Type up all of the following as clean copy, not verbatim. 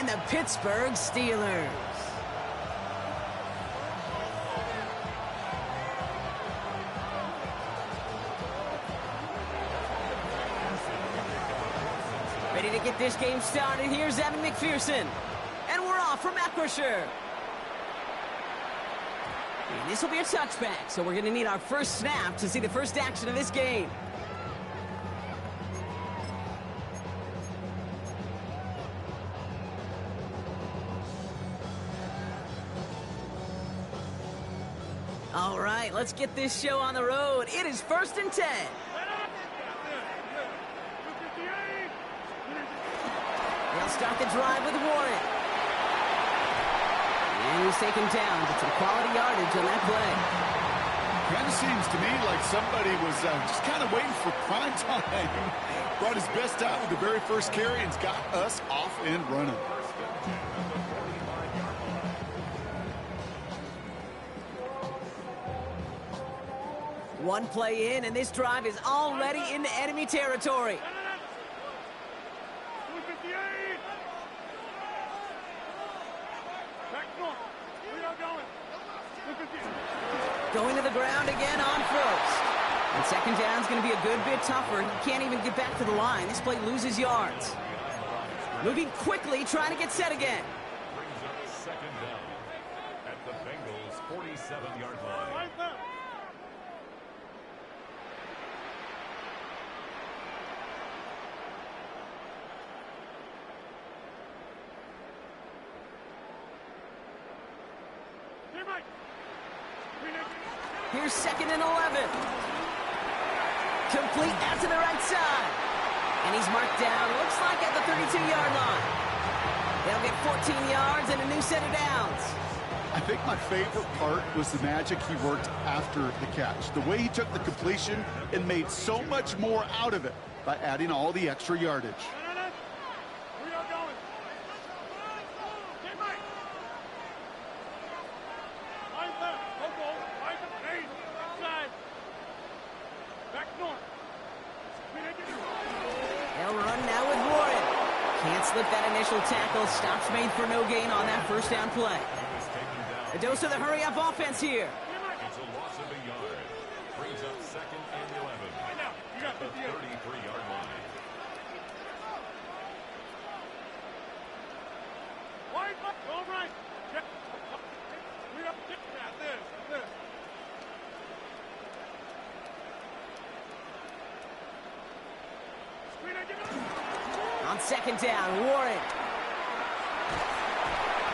and the Pittsburgh Steelers. Ready to get this game started. Here's Evan McPherson. And we're off from Acrisure. And this will be a touchback, so we're going to need our first snap to see the first action of this game. All right, let's get this show on the road. It is 1st and 10. They'll start the drive with Warren. And he's taken down. Get some quality yardage on that play. Kind of seems to me like somebody was just kind of waiting for prime time. Brought his best out with the very first carry and's got us off and running. One play in, and this drive is already into enemy territory. Going to the ground again on first. And second down's going to be a good bit tougher. He can't even get back to the line. This play loses yards. Moving quickly, trying to get set again. Brings up second down at the Bengals' 47-yard line. Here's 2nd and 11. Complete out to the right side. And he's marked down, looks like at the 32-yard line. They'll get 14 yards and a new set of downs. I think my favorite part was the magic he worked after the catch. The way he took the completion and made so much more out of it by adding all the extra yardage. Slip that initial tackle. Stops made for no gain on that first down play. A dose of the hurry-up offense here. It's a loss of a yard. Brings up 2nd and 11. At the 33-yard line. All right. On second down, Warren.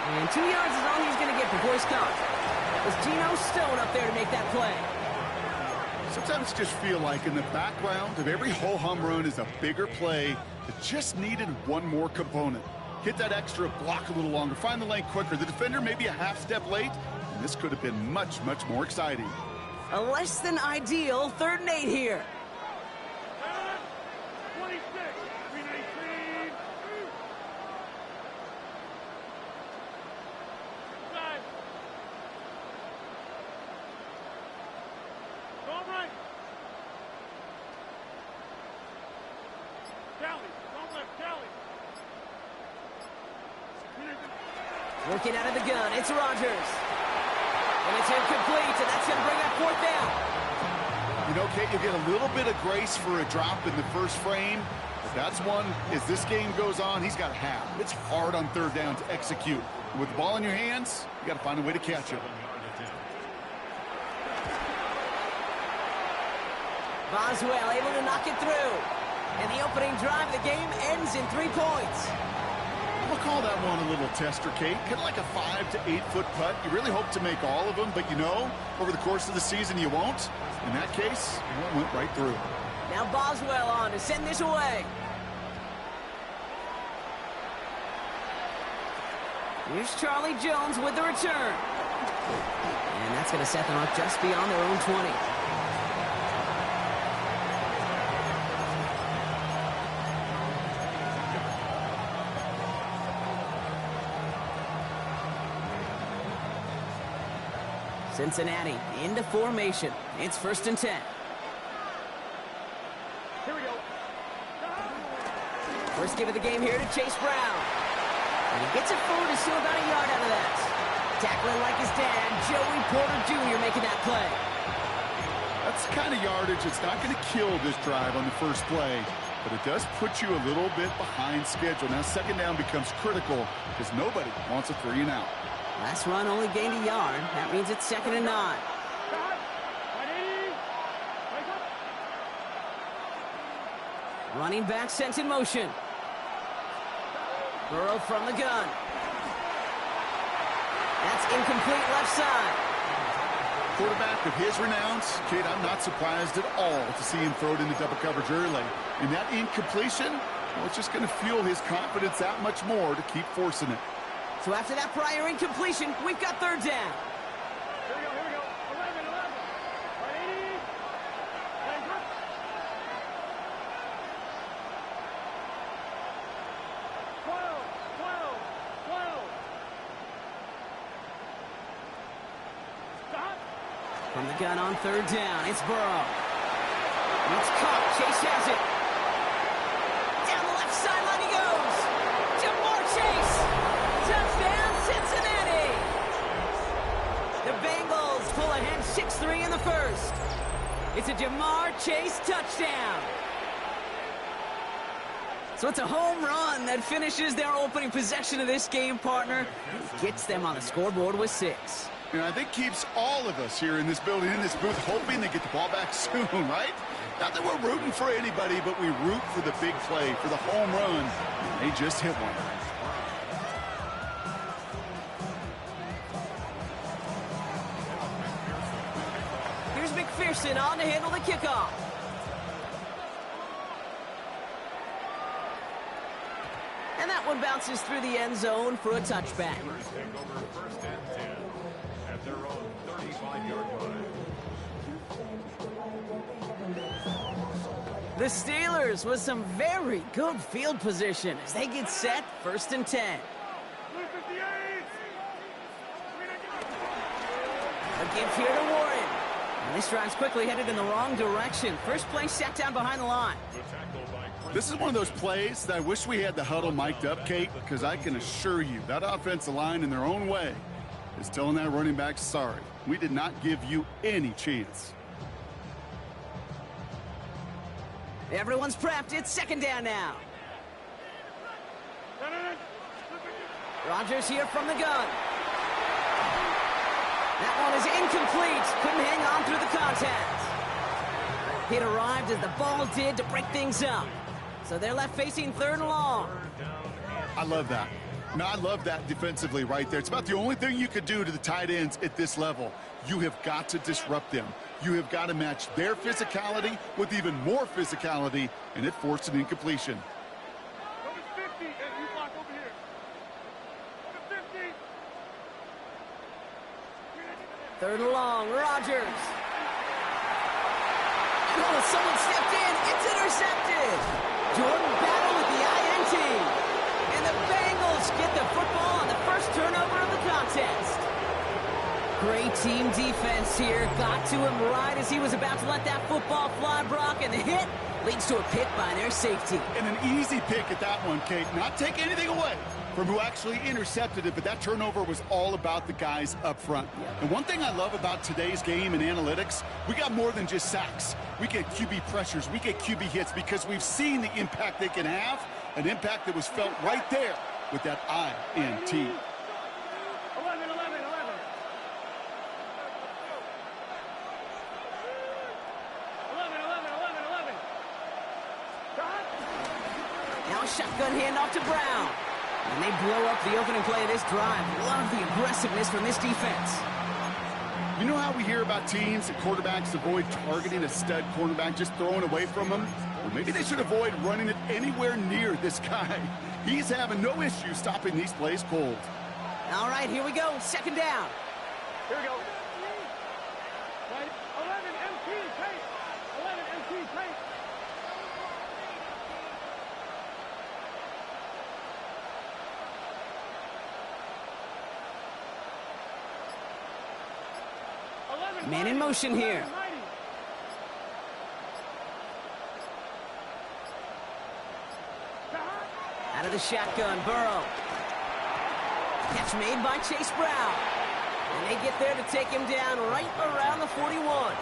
And 2 yards is all he's going to get before he's caught. That was Geno Stone up there to make that play. Sometimes just feel like in the background of every whole home run is a bigger play that just needed one more component. Hit that extra block a little longer, find the lane quicker. The defender maybe a half step late, and this could have been much, much more exciting. A less than ideal 3rd and 8 here. Working out of the gun, it's Rodgers. And it's incomplete, and that's going to bring up 4th down. You know, Kate, you get a little bit of grace for a drop in the first frame, but that's one, as this game goes on, he's got to have. It's hard on 3rd down to execute. With the ball in your hands, you got to find a way to catch it. Boswell able to knock it through. And the opening drive of the game ends in 3 points. We'll call that one a little tester, Kate. Kind of like a 5 to 8 foot putt. You really hope to make all of them, but you know, over the course of the season, you won't. In that case, it went right through. Now Boswell on to send this away. Here's Charlie Jones with the return. And that's going to set them up just beyond their own 20. Cincinnati into formation. It's 1st and 10. Here we go. First give of the game here to Chase Brown. And he gets it forward to still about a yard out of that. Tackling like his dad, Joey Porter Jr. making that play. That's the kind of yardage that's not going to kill this drive on the first play, but it does put you a little bit behind schedule. Now second down becomes critical because nobody wants a 3 and out. Last run only gained a yard. That means it's 2nd and 9. Running back sent in motion. Burrow from the gun. That's incomplete left side. Quarterback of his renowns, kid, I'm not surprised at all to see him throw it into double coverage early. And that incompletion, well, it's just going to fuel his confidence that much more to keep forcing it. So after that prior incompletion, we've got 3rd down. Here we go. 11. 180. 12. Stop. From the gun on 3rd down, it's Burrow. It's caught. Chase has it. Down the left sideline he goes. Jamar Chase. Touchdown, Cincinnati. The Bengals pull ahead 6-3 in the first. It's a Jamar Chase touchdown. So it's a home run that finishes their opening possession of this game, partner. Gets them on the scoreboard with 6. You know, I think keeps all of us here in this building, in this booth, hoping they get the ball back soon, right? Not that we're rooting for anybody, but we root for the big play, for the home run. They just hit one. Here's McPherson on to handle the kickoff. And that one bounces through the end zone for a touchback. Take over 1st and 10 at their own 35-yard line. The Steelers with some very good field position as they get set 1st and 10. A give here to Warren. And this drive's quickly headed in the wrong direction. First play sat down behind the line. This is one of those plays that I wish we had the huddle mic'd up, Kate, because I can assure you that offensive line in their own way is telling that running back, sorry, we did not give you any chance. Everyone's prepped. It's 2nd down now. Rodgers here from the gun. That one is incomplete. Couldn't hang on through the contact. It arrived as the ball did to break things up. So they're left facing 3rd and long. I love that. No, I love that defensively right there. It's about the only thing you could do to the tight ends at this level. You have got to disrupt them. You have got to match their physicality with even more physicality, and it forced an incompletion. Number 50, and you block over here. Number 50. 3rd and long, Rodgers. Oh, someone stepped in. It's intercepted. Jordan Battle with the INT. And the Bengals get the football on the first turnover of the contest. Great team defense here. Got to him right as he was about to let that football fly, Brock, and the hit leads to a pick by their safety. And an easy pick at that one, Kate. Not take anything away from who actually intercepted it, but that turnover was all about the guys up front. And one thing I love about today's game and analytics, we got more than just sacks. We get QB pressures, we get QB hits because we've seen the impact they can have, an impact that was felt right there with that INT. 11. Now a shotgun handoff to Brown. And they blow up the opening play of this drive. Love the aggressiveness from this defense. You know how we hear about teams and quarterbacks avoid targeting a stud cornerback, just throwing away from him? Well, maybe they should avoid running it anywhere near this guy. He's having no issue stopping these plays cold. All right, here we go. 2nd down. Here we go. 11 MT tape. 11 MT tape. Man in motion here. Out of the shotgun, Burrow. Catch made by Chase Brown. And they get there to take him down right around the 41.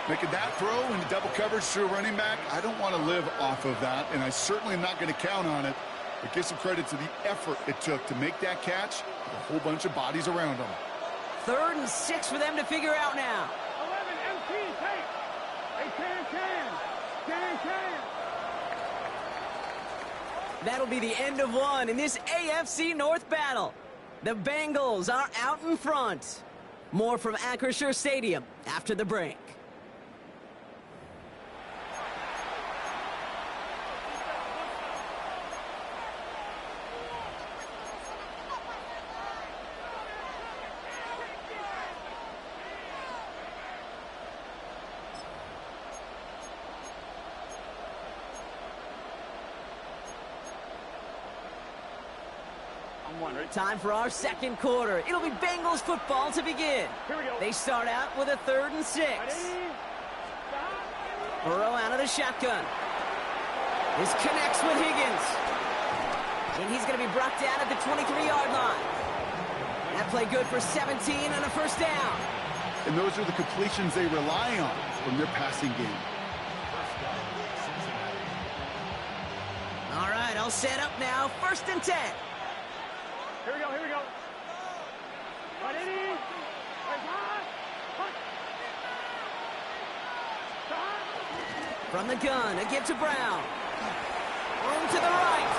Making that throw into double coverage to a running back, I don't want to live off of that, and I certainly am not going to count on it. But give some credit to the effort it took to make that catch with a whole bunch of bodies around him. 3rd and 6 for them to figure out now. 11 MT, hey! Hey, can. That'll be the end of one in this AFC North battle. The Bengals are out in front. More from Acrisure Stadium after the break. Time for our second quarter. It'll be Bengals football to begin. Here we go. They start out with a 3rd and 6. Burrow out of the shotgun. This connects with Higgins. And he's going to be brought down at the 23-yard line. That play good for 17 and a first down. And those are the completions they rely on from their passing game. All right, all set up now. 1st and 10. Here we go. From the gun, a give to Brown. Room to the right.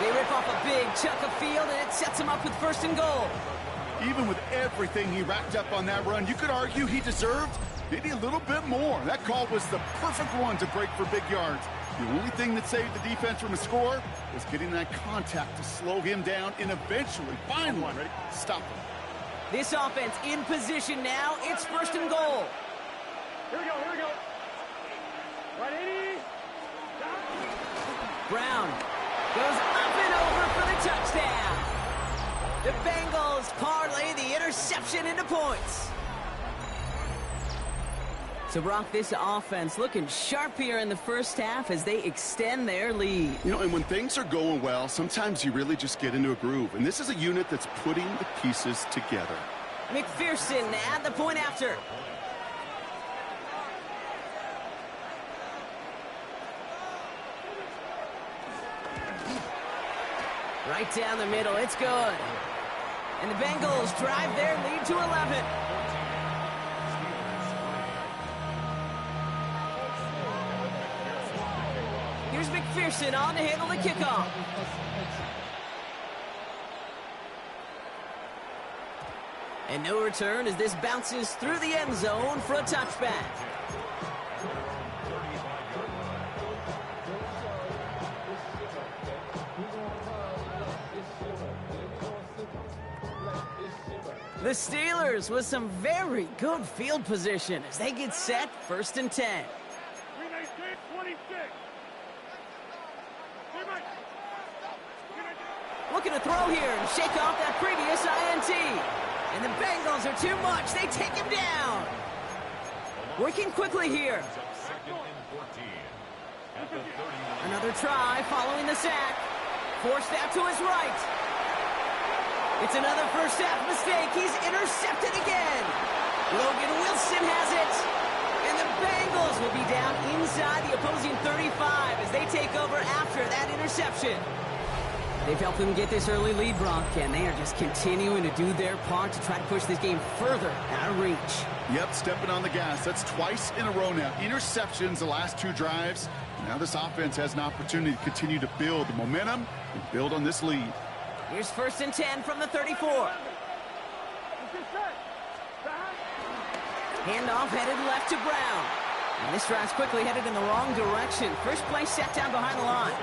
They rip off a big chunk of field, and it sets him up with 1st and goal. Even with everything he racked up on that run, you could argue he deserved maybe a little bit more. That call was the perfect one to break for big yards. The only thing that saved the defense from a score was getting that contact to slow him down and eventually, finally, stop him. This offense in position now. It's 1st and goal. Here we go. Ready? Brown goes up and over for the touchdown. The Bengals parlay the interception into points. So, Brock, this offense looking sharp here in the first half as they extend their lead. You know, and when things are going well, sometimes you really just get into a groove. And this is a unit that's putting the pieces together. McPherson at the point after. Right down the middle, it's good. And the Bengals drive their lead to 11. Here's McPherson on to handle the kickoff. And no return as this bounces through the end zone for a touchback. The Steelers with some very good field position as they get set 1st and 10. 26. Looking to throw here and shake off that previous INT. And the Bengals are too much. They take him down. Working quickly here. Another try following the sack. Forced out to his right. It's another first half mistake. He's intercepted again. Logan Wilson has it. And the Bengals will be down inside the opposing 35 as they take over after that interception. They've helped them get this early lead, Brock, and they are just continuing to do their part to try to push this game further out of reach. Yep, stepping on the gas. That's twice in a row now. Interceptions the last 2 drives. Now this offense has an opportunity to continue to build the momentum and build on this lead. Here's 1st and 10 from the 34. Handoff headed left to Brown. And this drive's quickly headed in the wrong direction. First play set down behind the line.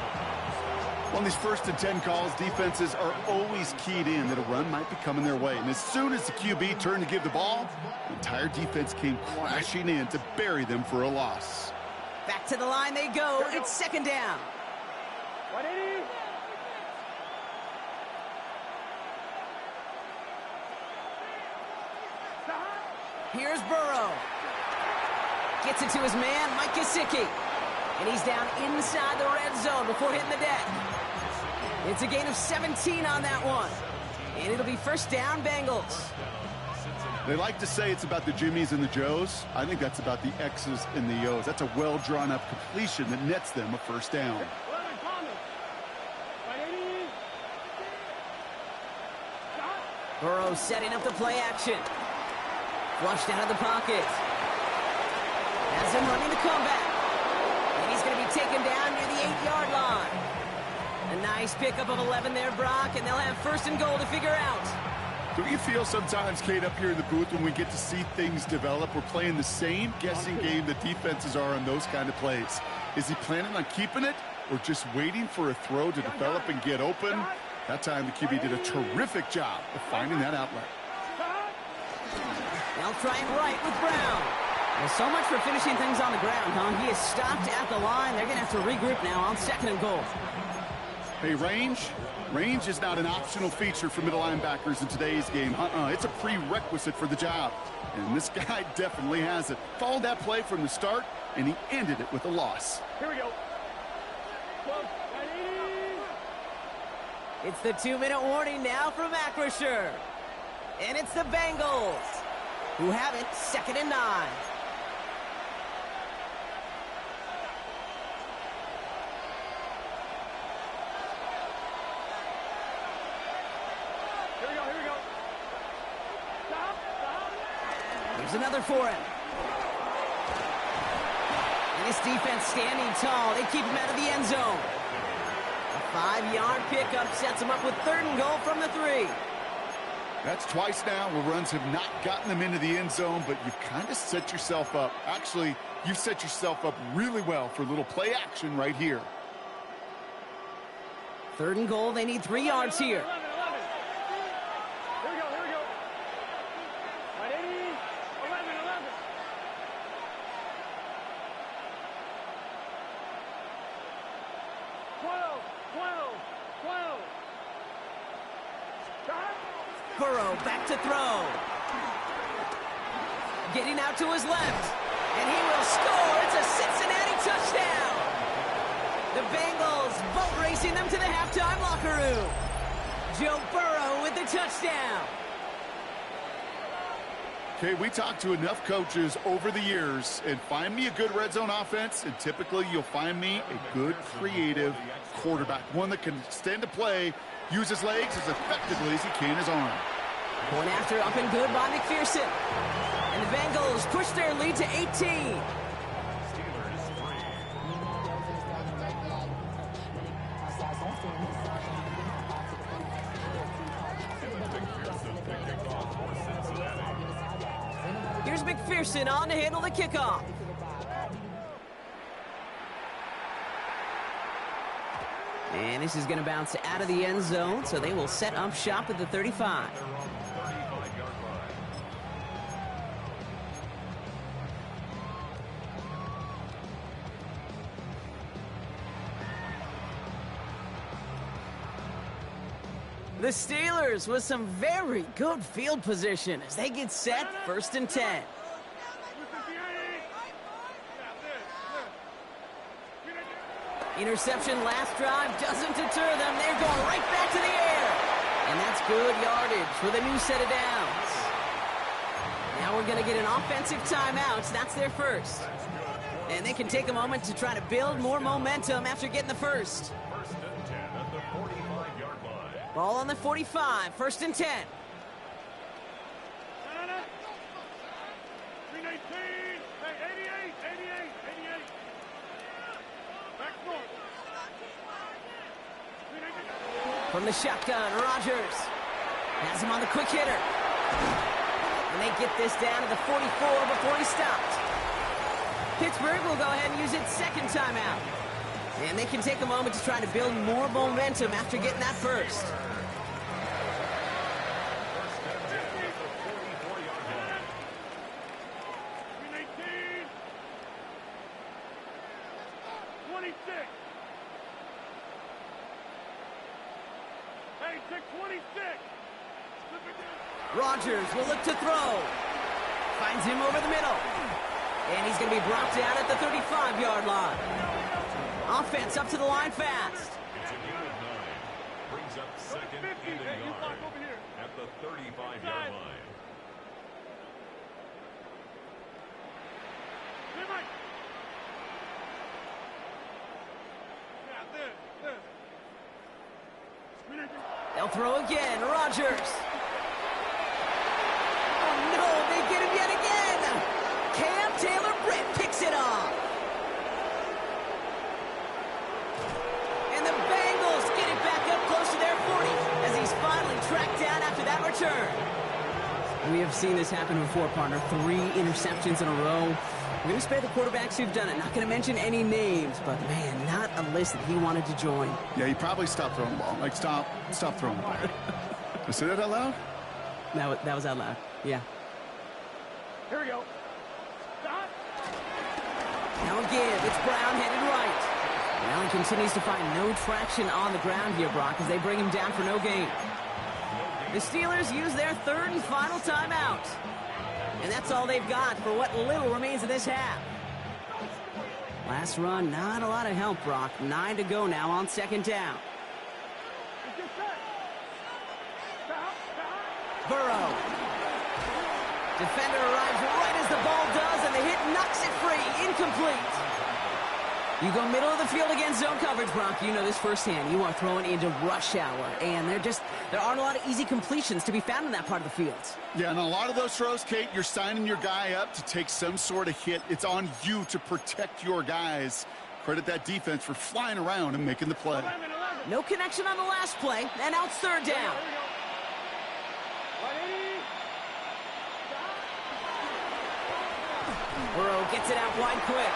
On these 1st and 10 calls, defenses are always keyed in that a run might be coming their way. And as soon as the QB turned to give the ball, the entire defense came crashing in to bury them for a loss. Back to the line they go. It's 2nd down. 180. Here's Burrow. Gets it to his man, Mike Gesicki. And he's down inside the red zone before hitting the deck. It's a gain of 17 on that one. And it'll be first down, Bengals. They like to say it's about the Jimmies and the Joes. I think that's about the X's and the O's. That's a well-drawn-up completion that nets them a first down. Burrow setting up the play action. Flushed out of the pocket. Has him running the comeback. And he's going to be taken down near the 8-yard line. A nice pickup of 11 there, Brock, and they'll have first and goal to figure out. Do you feel sometimes, Kate, up here in the booth when we get to see things develop, we're playing the same guessing game that defenses are on those kind of plays? Is he planning on keeping it or just waiting for a throw to develop and get open? That time the QB did a terrific job of finding that outlet. They'll try and right with Brown. Well, so much for finishing things on the ground, huh? He is stopped at the line. They're going to have to regroup now on second and goal. Hey, range is not an optional feature for middle linebackers in today's game. It's a prerequisite for the job. And this guy definitely has it. Followed that play from the start, and he ended it with a loss. Here we go. It's the 2-minute warning now from Acrisure. And it's the Bengals, who have it second and 9. Here we go. Stop. There's another for him. And this defense standing tall. They keep him out of the end zone. A 5-yard pickup sets him up with third and goal from the 3. That's twice now where runs have not gotten them into the end zone, but you've kind of set yourself up. Actually, you've set yourself up really well for a little play action right here. Third and goal. They need 3 yards here. 11. Here we go. Right, 80. 11. 12. Stop. Burrow back to throw. Getting out to his left. And he will score. It's a Cincinnati touchdown. The Bengals boat racing them to the halftime locker room. Joe Burrow with the touchdown. Okay, we talked to enough coaches over the years, and find me a good red zone offense, and typically you'll find me a good creative quarterback, one that can extend a play, use his legs as effectively as he can his arm. Going after up and good by McPherson. And the Bengals push their lead to 18. Here's McPherson on to handle the kickoff. And this is going to bounce out of the end zone, so they will set up shop at the 35. The Steelers with some very good field position as they get set, first and 10. Interception last drive doesn't deter them. They're going right back to the air. And that's good yardage for the new set of downs. Now we're going to get an offensive timeout. That's their first. And they can take a moment to try to build more momentum after getting the first. First and 10 at the 45-yard line. Ball on the 45, first and 10. 319. Hey, 88. Back north. From the shotgun, Rodgers has him on the quick hitter. And they get this down to the 44 before he stopped. Pittsburgh will go ahead and use its second timeout. And they can take a moment to try to build more momentum after getting that first. Rodgers will look to throw. Finds him over the middle. And he's going to be brought down at the 35-yard line. Offense up to the line fast. It's a gain of 9. brings up second 50, and a hey, you block yard over here. at the 35-yard line. Hey, Mike. Yeah, there. They'll throw again. Rodgers. Oh, no, they get him yet again. Cam Taylor-Britt picks it off. And the Bengals get it back up close to their 40 as he's finally tracked down after that return. We have seen this happen before, partner. 3 interceptions in a row. We're going to spare the quarterbacks who've done it. Not going to mention any names, but, man, not a list that he wanted to join. Yeah, he probably stopped throwing the ball. Like, stop throwing the ball. Did I say that out loud? That was out loud. Yeah. Here we go. Stop. Now again, it's Brown headed right. Well, he continues to find no traction on the ground here, Brock, as they bring him down for no gain. The Steelers use their 3rd and final timeout. And that's all they've got for what little remains of this half. Last run, not a lot of help, Brock. 9 to go now on 2nd down. Burrow. Defender arrives right as the ball does, and the hit knocks it free. Incomplete. You go middle of the field against zone coverage, Brock. You know this firsthand. You are throwing into rush hour, and there aren't a lot of easy completions to be found in that part of the field. Yeah, and a lot of those throws, Kate, you're signing your guy up to take some sort of hit. It's on you to protect your guys. Credit that defense for flying around and making the play. No connection on the last play, and now it's 3rd down. Burrow gets it out wide quick.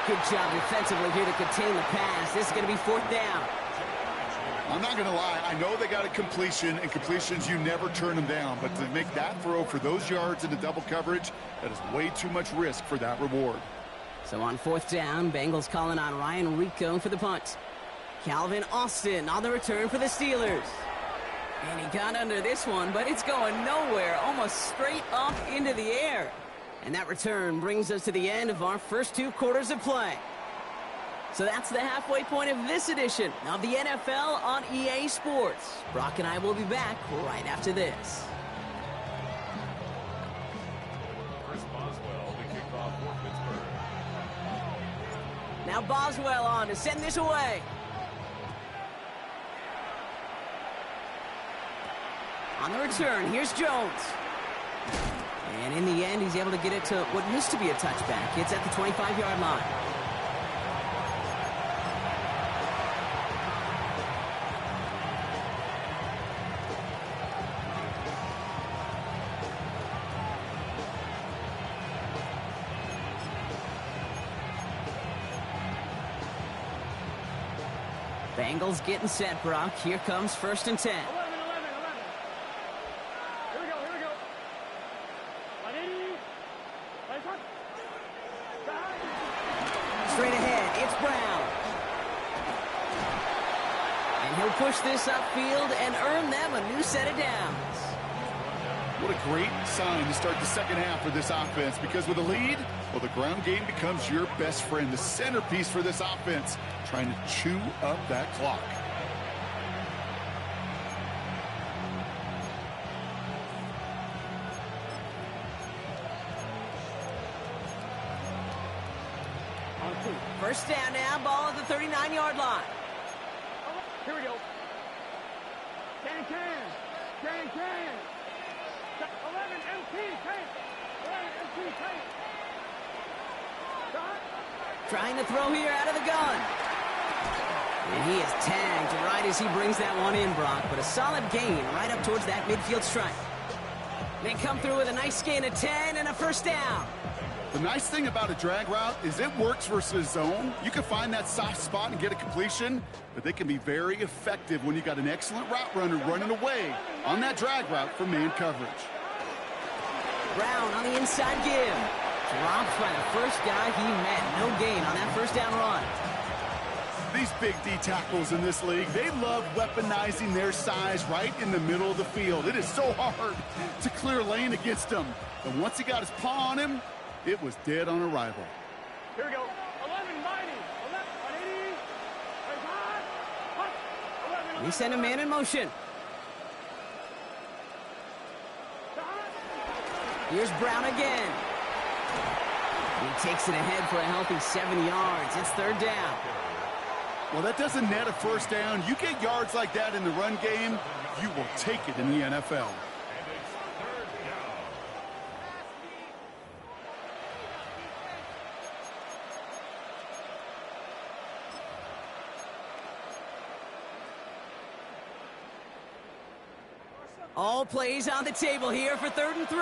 Good job defensively here to contain the pass. This is going to be 4th down. I'm not going to lie. I know they got a completion, and completions, you never turn them down. But to make that throw for those yards into double coverage, that is way too much risk for that reward. So on 4th down, Bengals calling on Ryan Rico for the punt. Calvin Austin on the return for the Steelers. And he got under this one, but it's going nowhere, almost straight up into the air. And that return brings us to the end of our first 2 quarters of play. So that's the halfway point of this edition of the NFL on EA Sports. Brock and I will be back right after this. Chris Boswell to kick off for Pittsburgh. Now Boswell on to send this away. On the return, here's Jones. And in the end, he's able to get it to what used to be a touchback. It's at the 25-yard line. Bengals getting set, Brock. Here comes 1st and 10. 11. Here we go. 180. Straight ahead, it's Brown. And he'll push this upfield and earn them a new set of downs. What a great sign to start the second half for this offense, because with a lead, well, the ground game becomes your best friend, the centerpiece for this offense, trying to chew up that clock. First down now, ball at the 39-yard line. Here we go. Can. 11 MT, tank. 11 MT, tank. Trying to throw here out of the gun. And he is tagged right as he brings that one in, Brock. But a solid gain right up towards that midfield stripe. They come through with a nice gain of 10 and a first down. The nice thing about a drag route is it works versus zone. You can find that soft spot and get a completion, but they can be very effective when you got an excellent route runner running away on that drag route from man coverage. Brown on the inside give. Dropped by the first guy he met. No gain on that first down run. These big D tackles in this league, they love weaponizing their size right in the middle of the field. It is so hard to clear lane against them. And once he got his paw on him, it was dead on arrival. Here we go. 11 mighty. 11, 180. They send a man in motion. Here's Brown again. He takes it ahead for a healthy 7 yards. It's third down. Well, that doesn't net a first down. You get yards like that in the run game, you will take it in the NFL. All plays on the table here for 3rd and 3.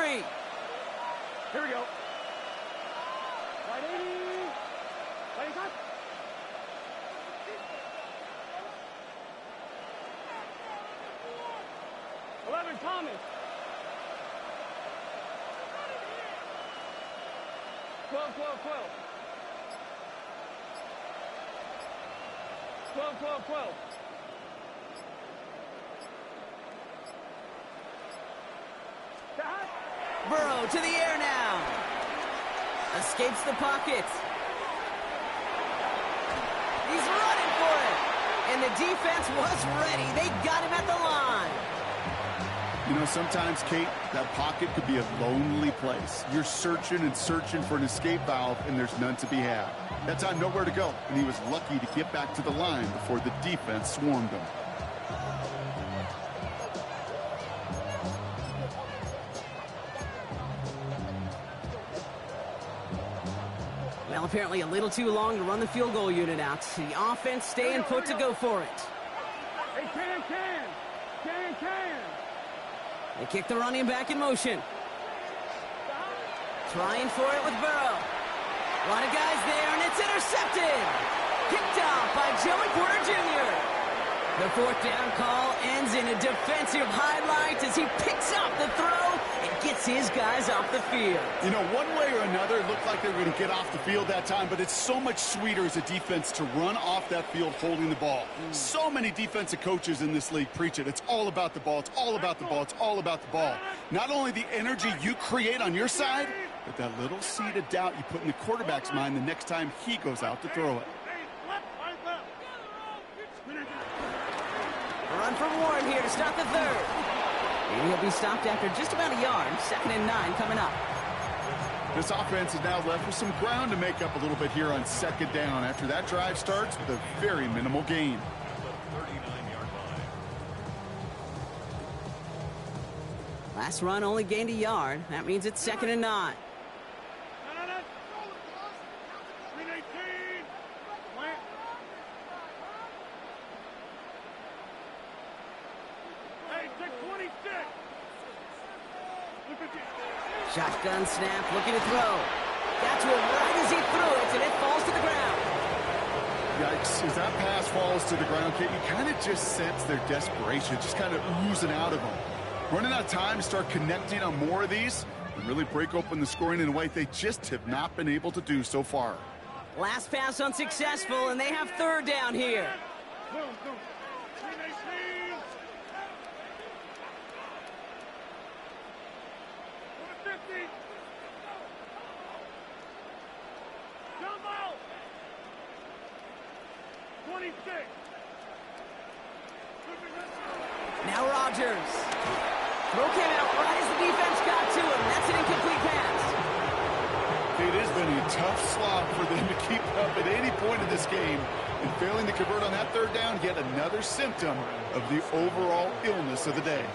Here we go. Right 80. Right cut. Thomas. 12, 12, 12. 12, 12, 12. Burrow to the air now. Escapes the pocket. He's running for it. And the defense was ready. They got him at the line. You know, sometimes, Kate, that pocket could be a lonely place. You're searching and searching for an escape valve, and there's none to be had. That time, nowhere to go, and he was lucky to get back to the line before the defense swarmed him. Well, apparently a little too long to run the field goal unit out. The offense staying put to go for it. Hey, can. They kick the running back in motion. Trying for it with Burrow. A lot of guys there, and it's intercepted. Picked off by Joey Porter Jr. The 4th down call ends in a defensive highlight as he picks up the throw and gets his guys off the field. You know, one way or another, it looked like they were going to get off the field that time, but it's so much sweeter as a defense to run off that field holding the ball. So many defensive coaches in this league preach it. It's all about the ball. It's all about the ball. It's all about the ball. Not only the energy you create on your side, but that little seed of doubt you put in the quarterback's mind the next time he goes out to throw it. Run from Warren here to start the 3rd. And he'll be stopped after just about a yard. 2nd and 9 coming up. This offense is now left with some ground to make up a little bit here on 2nd down after that drive starts with a very minimal gain. Last run only gained a yard. That means it's 2nd and 9. Shotgun snap, looking to throw. Got to it right as he threw it, and it falls to the ground. Yikes. As that pass falls to the ground, Kate, you kind of just sense their desperation, just kind of oozing out of them. Running out of time to start connecting on more of these and really break open the scoring in a way they just have not been able to do so far. Last pass unsuccessful, and they have 3rd down here. Now Rodgers. Throw came out right as the defense got to him. That's an incomplete pass. It has been a tough slog for them to keep up at any point in this game. And failing to convert on that 3rd down, yet another symptom of the overall illness of the day.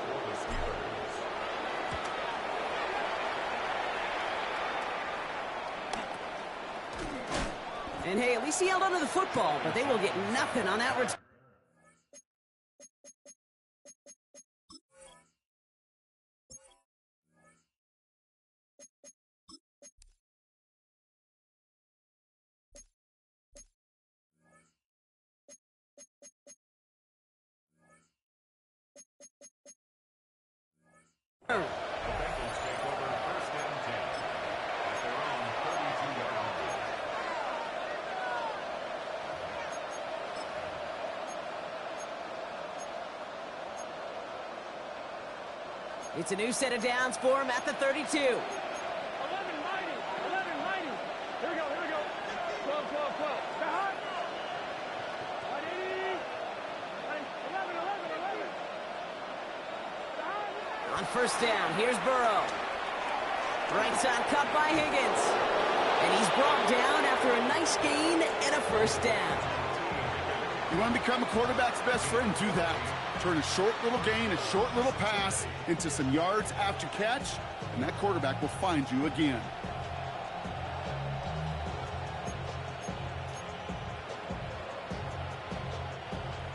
And hey, at least he held onto the football, but they will get nothing on that return. The Bengals take over 1st and 10 at their own 32-yard line. It's a new set of downs for him at the 32. 11 mighty. Here we go. 12, 12, 12. Right 80. 11, 11. On first down, here's Burrow. Right side cut by Higgins. And he's brought down after a nice gain and a first down. You want to become a quarterback's best friend? Do that. Turn a short little gain, a short little pass into some yards after catch, and that quarterback will find you again.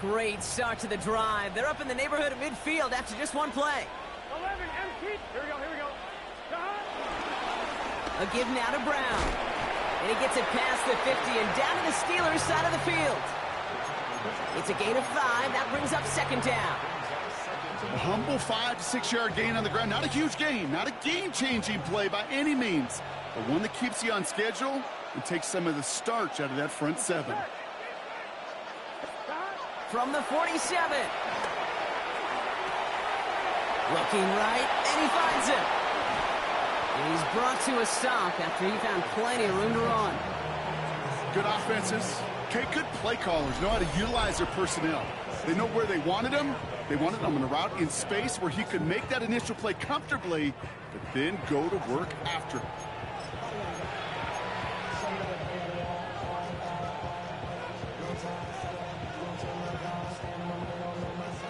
Great start to the drive. They're up in the neighborhood of midfield after just one play. 11, empty. Here we go. A give now to Brown. And he gets it past the 50 and down to the Steelers' side of the field. It's a gain of 5. That brings up second down. A humble 5 to 6 yard gain on the ground. Not a huge gain, not a game-changing play by any means, but one that keeps you on schedule and takes some of the starch out of that front 7. From the 47. Looking right, and he finds him. And he's brought to a stop after he found plenty of room to run. Good offenses. Okay, good play callers know how to utilize their personnel. They know where they wanted him. They wanted him on a route in space where he could make that initial play comfortably, but then go to work after.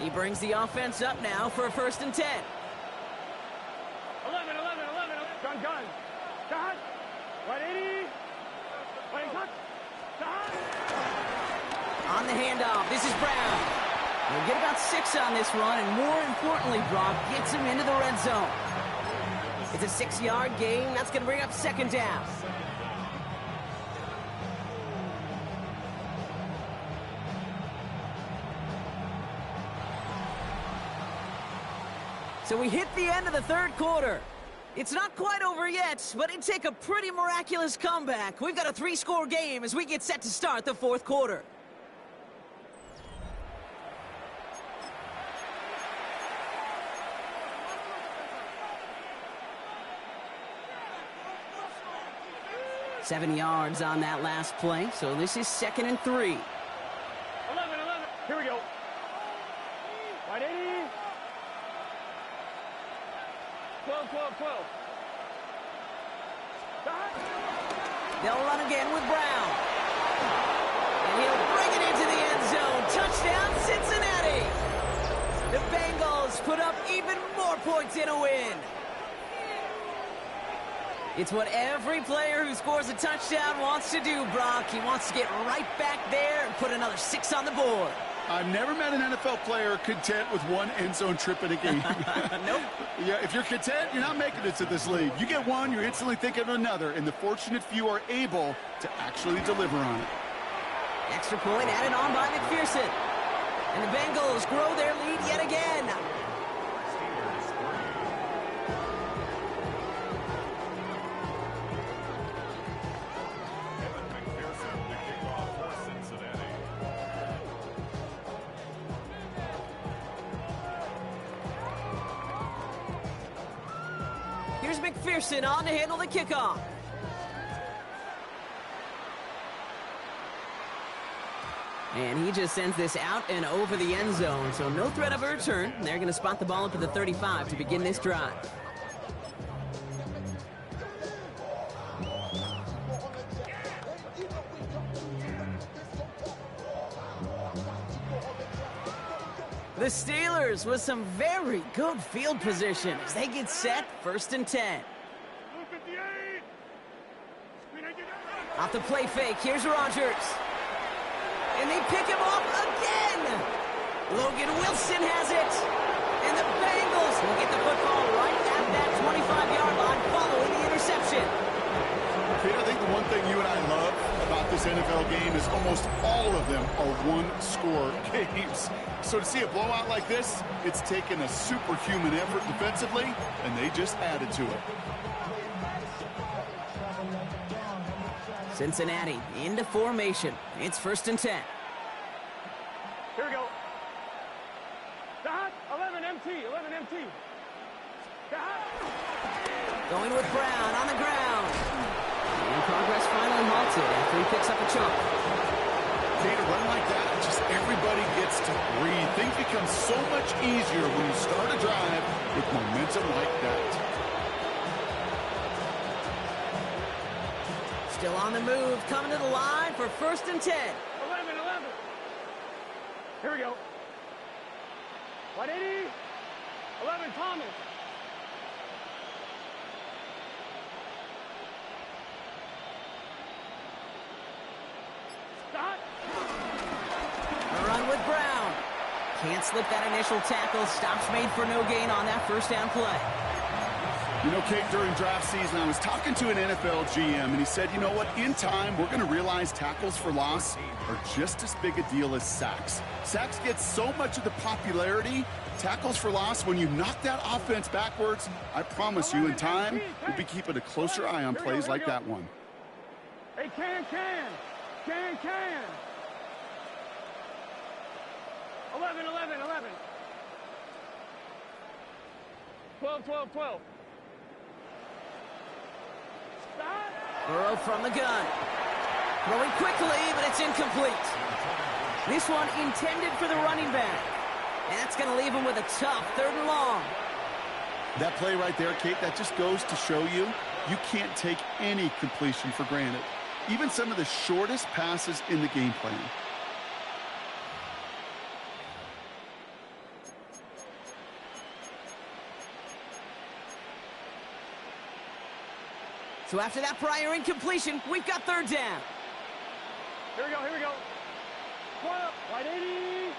He brings the offense up now for a 1st and 10. 11. Gun. Shot. Right 80. Playing touch. Shot. On the handoff, this is Brown. He'll get about 6 on this run, and more importantly, Brock gets him into the red zone. It's a 6-yard gain. That's going to bring up second down. So we hit the end of the 3rd quarter. It's not quite over yet, but it'd take a pretty miraculous comeback. We've got a 3-score game as we get set to start the 4th quarter. Seven yards on that last play, so this is 2nd and 3. 11. Here we go. Right 80. 12. They'll run again with Brown. And he'll bring it into the end zone. Touchdown, Cincinnati. The Bengals put up even more points in a win. It's what every player who scores a touchdown wants to do, Brock. He wants to get right back there and put another 6 on the board. I've never met an NFL player content with one end zone trip in a game. Nope. Yeah, if you're content, you're not making it to this league. You get one, you're instantly thinking of another, and the fortunate few are able to actually deliver on it. Extra point added on by McPherson. And the Bengals grow their lead yet again. Here's McPherson on to handle the kickoff. And he just sends this out and over the end zone, so no threat of a return. They're going to spot the ball up at the 35 to begin this drive. The Steelers with some very good field position as they get set, 1st and 10. 58. Off the play fake, here's Rodgers. And they pick him off again. Logan Wilson has it. And the Bengals will get the football right at that 25-yard line following the interception. Peter, I think the one thing you and I love about this NFL game is almost all of them are one-score games. So to see a blowout like this, it's taken a superhuman effort defensively, and they just added to it. Cincinnati into formation. It's 1st and 10. Here we go. Dot, 11 MT. Dot. Going with Brown on the ground. And progress finally halted after he picks up a chunk. To run like that, just everybody gets to breathe. Things become so much easier when you start a drive with momentum momentum like that. Still on the move, coming to the line for 1st and 10. 11, 11. Here we go. 180. 11, Thomas. Stop. A run with Brown. Can't slip that initial tackle. Stops made for no gain on that 1st down play. You know, Kate, during draft season, I was talking to an NFL GM, and he said, you know what, in time, we're going to realize tackles for loss are just as big a deal as sacks. Sacks get so much of the popularity. Tackles for loss, when you knock that offense backwards, I promise you, in time, we'll be keeping a closer eye on plays like that one. Hey, can. 11, 11, 11. 12, 12, 12. Burrow from the gun. Throwing quickly, but it's incomplete. This one intended for the running back. And that's going to leave him with a tough 3rd and long. That play right there, Kate, that just goes to show you, you can't take any completion for granted. Even some of the shortest passes in the game plan. So after that prior incompletion, we've got 3rd down. Here we go. One up. 180.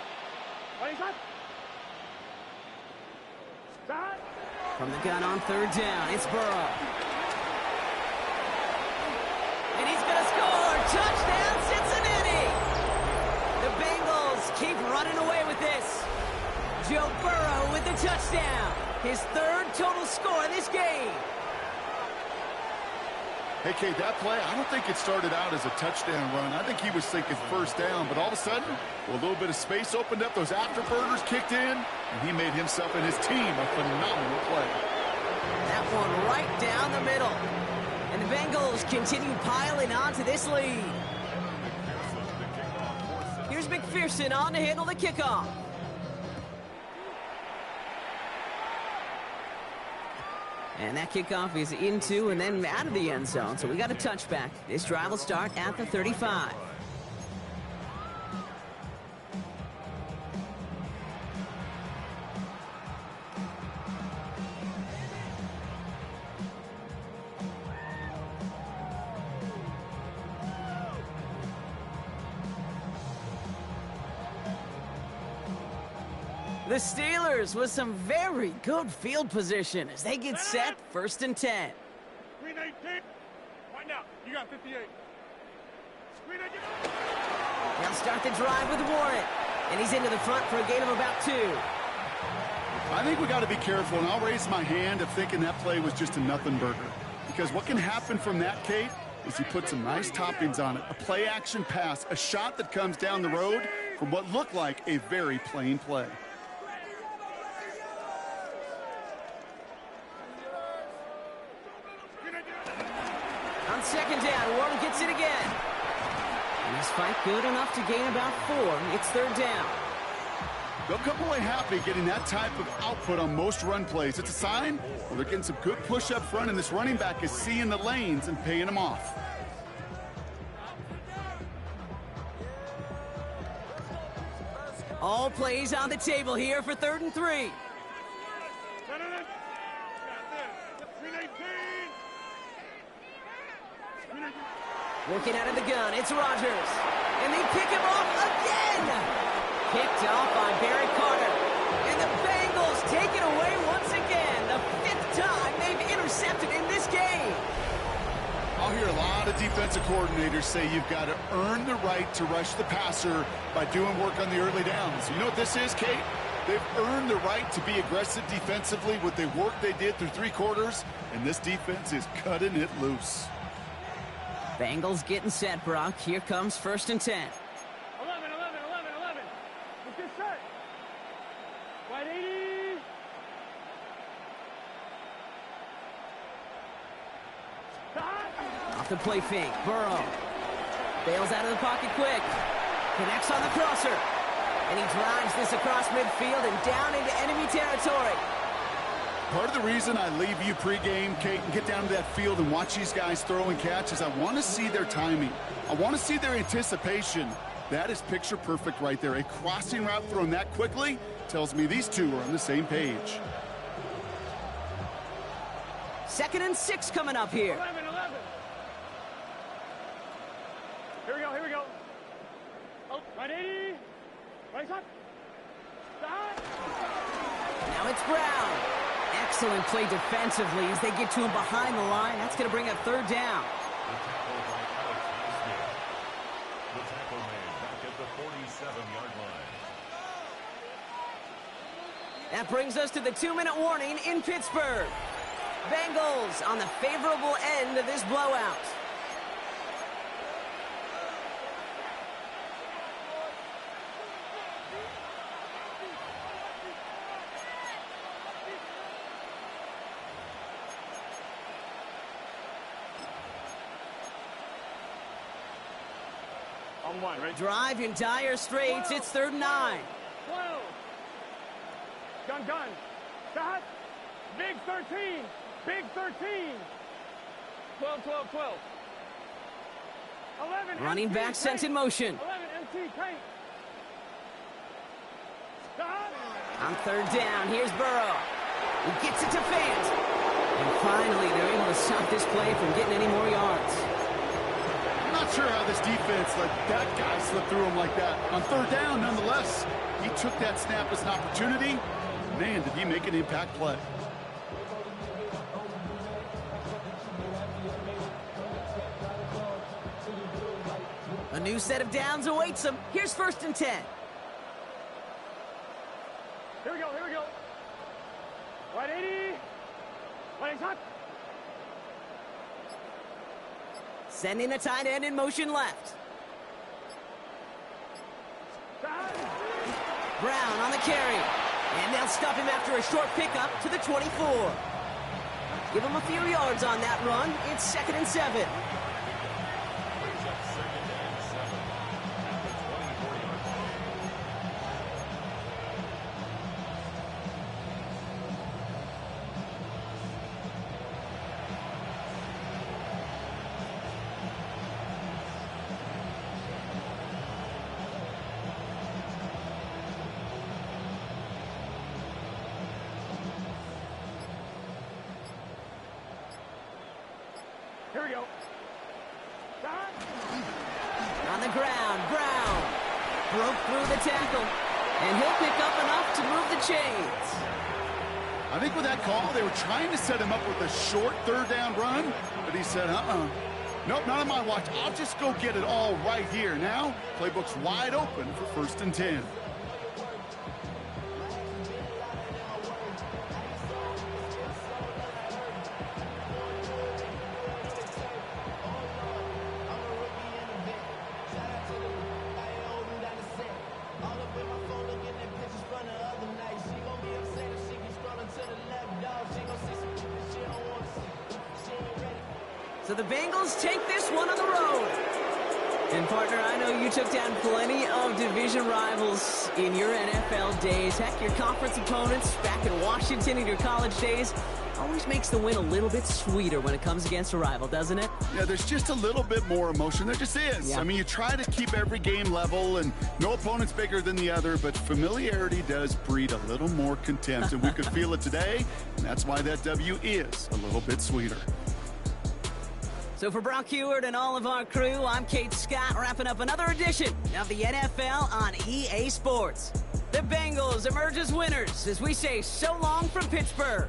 25. Stop. From the gun on 3rd down, it's Burrow. And he's going to score. Touchdown, Cincinnati. The Bengals keep running away with this. Joe Burrow with the touchdown. His 3rd total score in this game. Hey, Kate, that play, I don't think it started out as a touchdown run. I think he was thinking 1st down, but all of a sudden, well, a little bit of space opened up, those afterburners kicked in, and he made himself and his team a phenomenal play. That one right down the middle. And the Bengals continue piling on to this lead. Here's McPherson on to handle the kickoff. And that kickoff is into and then out of the end zone. So we got a touchback. This drive will start at the 35. The Steelers with some very good field position as they get set 1st and 10. Screen 18. Right now, you got 58. Screen 18. They'll start the drive with Warren. And he's into the front for a gain of about 2. I think we got to be careful, and I'll raise my hand of thinking that play was just a nothing burger. Because what can happen from that, Kate, is you put some nice toppings on it. A play-action pass, a shot that comes down the road from what looked like a very plain play. On 2nd down, Warren gets it again. And this fight good enough to gain about 4. It's 3rd down. They'll come away happy getting that type of output on most run plays. It's a sign, well, they're getting some good push up front, and this running back is seeing the lanes and paying them off. All plays on the table here for 3rd and 3. Working out of the gun, it's Rodgers. And they pick him off again. Picked off by Barry Carter. And the Bengals take it away once again. The 5th time they've intercepted in this game. I'll hear a lot of defensive coordinators say you've got to earn the right to rush the passer by doing work on the early downs. You know what this is, Kate? They've earned the right to be aggressive defensively with the work they did through 3 quarters, and this defense is cutting it loose. Bengals getting set, Brock. Here comes 1st and 10. 11, 11, 11, 11. Let's get set. 180. Off the play fake, Burrow. Bails out of the pocket quick. Connects on the crosser. And he drives this across midfield and down into enemy territory. Part of the reason I leave you pregame, Kate, and get down to that field and watch these guys throw and catch is I want to see their timing. I want to see their anticipation. That is picture perfect right there. A crossing route thrown that quickly tells me these two are on the same page. 2nd and 6 coming up here. 11. Here we go. Oh, right 80. Right shot. Stop. Now it's Brown. Excellent play defensively as they get to him behind the line. That's going to bring up 3rd down. The tackle man back at the 47-yard line. That brings us to the 2-minute warning in Pittsburgh. Bengals on the favorable end of this blowout. On one, right? Drive in dire straits. It's 3rd and 9. 12. Gun. Shot. Big 13. Big 13. 12. 11. Running MT, back sent tank. in motion. 11 MT tank. Shot. On 3rd down, here's Burrow. He gets it to Fant. And finally, they're able to stop this play from getting any more yards. I'm not sure how this defense let that guy slip through him like that. On 3rd down, nonetheless, he took that snap as an opportunity. Man, did he make an impact play. A new set of downs awaits him. Here's 1st and 10. Here we go. Right 80. Right shot. Sending a tight end in motion left. Shot. Brown on the carry. And they'll stop him after a short pickup to the 24. Give him a few yards on that run. It's 2nd and 7. Brings up 2nd and 7 at the 24-yard line. Here we go. Shot. On the ground, Brown broke through the tackle. And he'll pick up enough to move the chains. I think with that call, they were trying to set him up with a short 3rd down run, but he said, nope, not on my watch. I'll just go get it all right here. Now, playbook's wide open for 1st and 10. So the Bengals take this one on the road. And partner, I know you took down plenty of division rivals in your NFL days. Heck, your conference opponents back in Washington in your college days always makes the win a little bit sweeter when it comes against a rival, doesn't it? Yeah, there's just a little bit more emotion. There just is. Yeah. I mean, you try to keep every game level, and no opponent's bigger than the other, but familiarity does breed a little more contempt, and we could feel it today, and that's why that W is a little bit sweeter. So for Brock Heward and all of our crew, I'm Kate Scott, wrapping up another edition of the NFL on EA Sports. The Bengals emerge as winners as we say so long from Pittsburgh.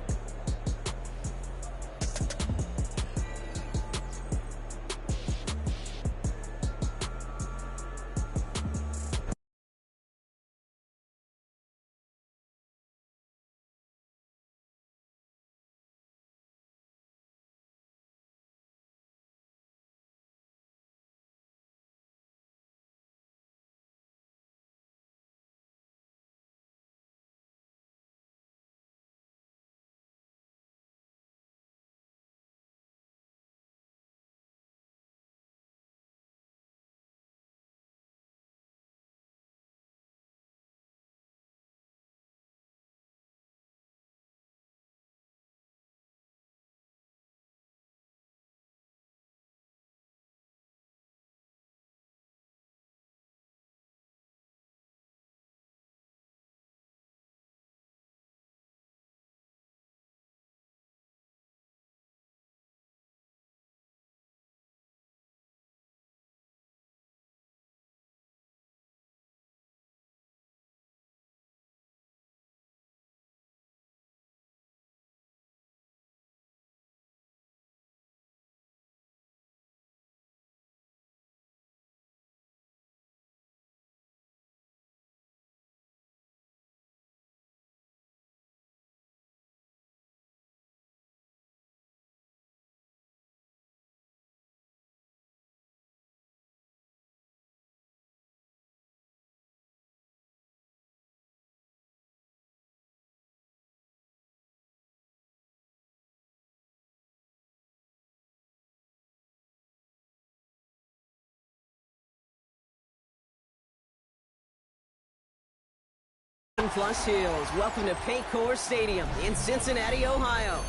Plus Hills, welcome to Paycor Stadium in Cincinnati, Ohio.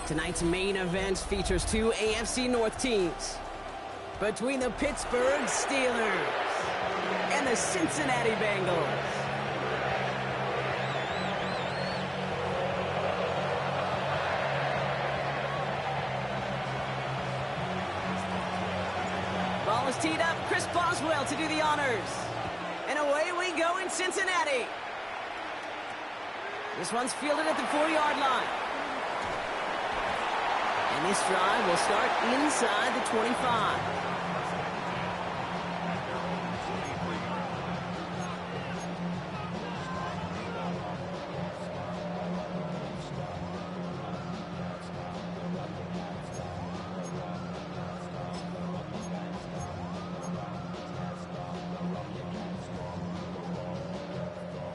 Tonight's main event features two AFC North teams. Between the Pittsburgh Steelers and the Cincinnati Bengals. Ball is teed up, Chris Boswell to do the honors. And away we go in Cincinnati. This one's fielded at the 4-yard line. And this drive will start inside the 25.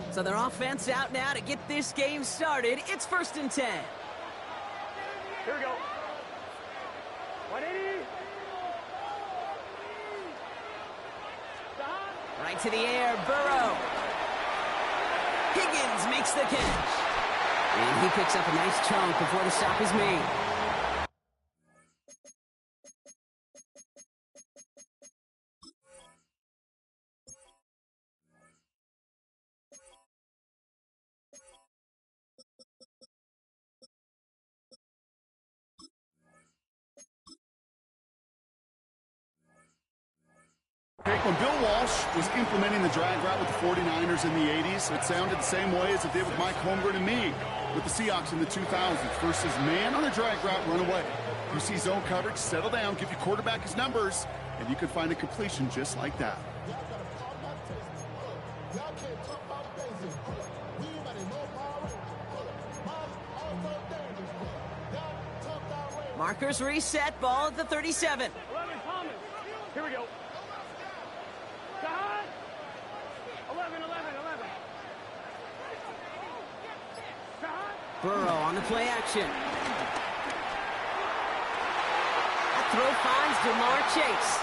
So their offense out now to get this game started. It's 1st and 10. Here we go. 180. Right to the air, Burrow. Higgins makes the catch. And he picks up a nice chunk before the stop is made. When Bill Walsh was implementing the drag route with the 49ers in the 80s, it sounded the same way as it did with Mike Holmgren and me with the Seahawks in the 2000s versus man on a drag route, run away. You see zone coverage, settle down, give your quarterback his numbers, and you can find a completion just like that. Markers reset, ball at the 37. 11, Thomas. Here we go. 11. Burrow on the play action. That throw finds DeMar Chase.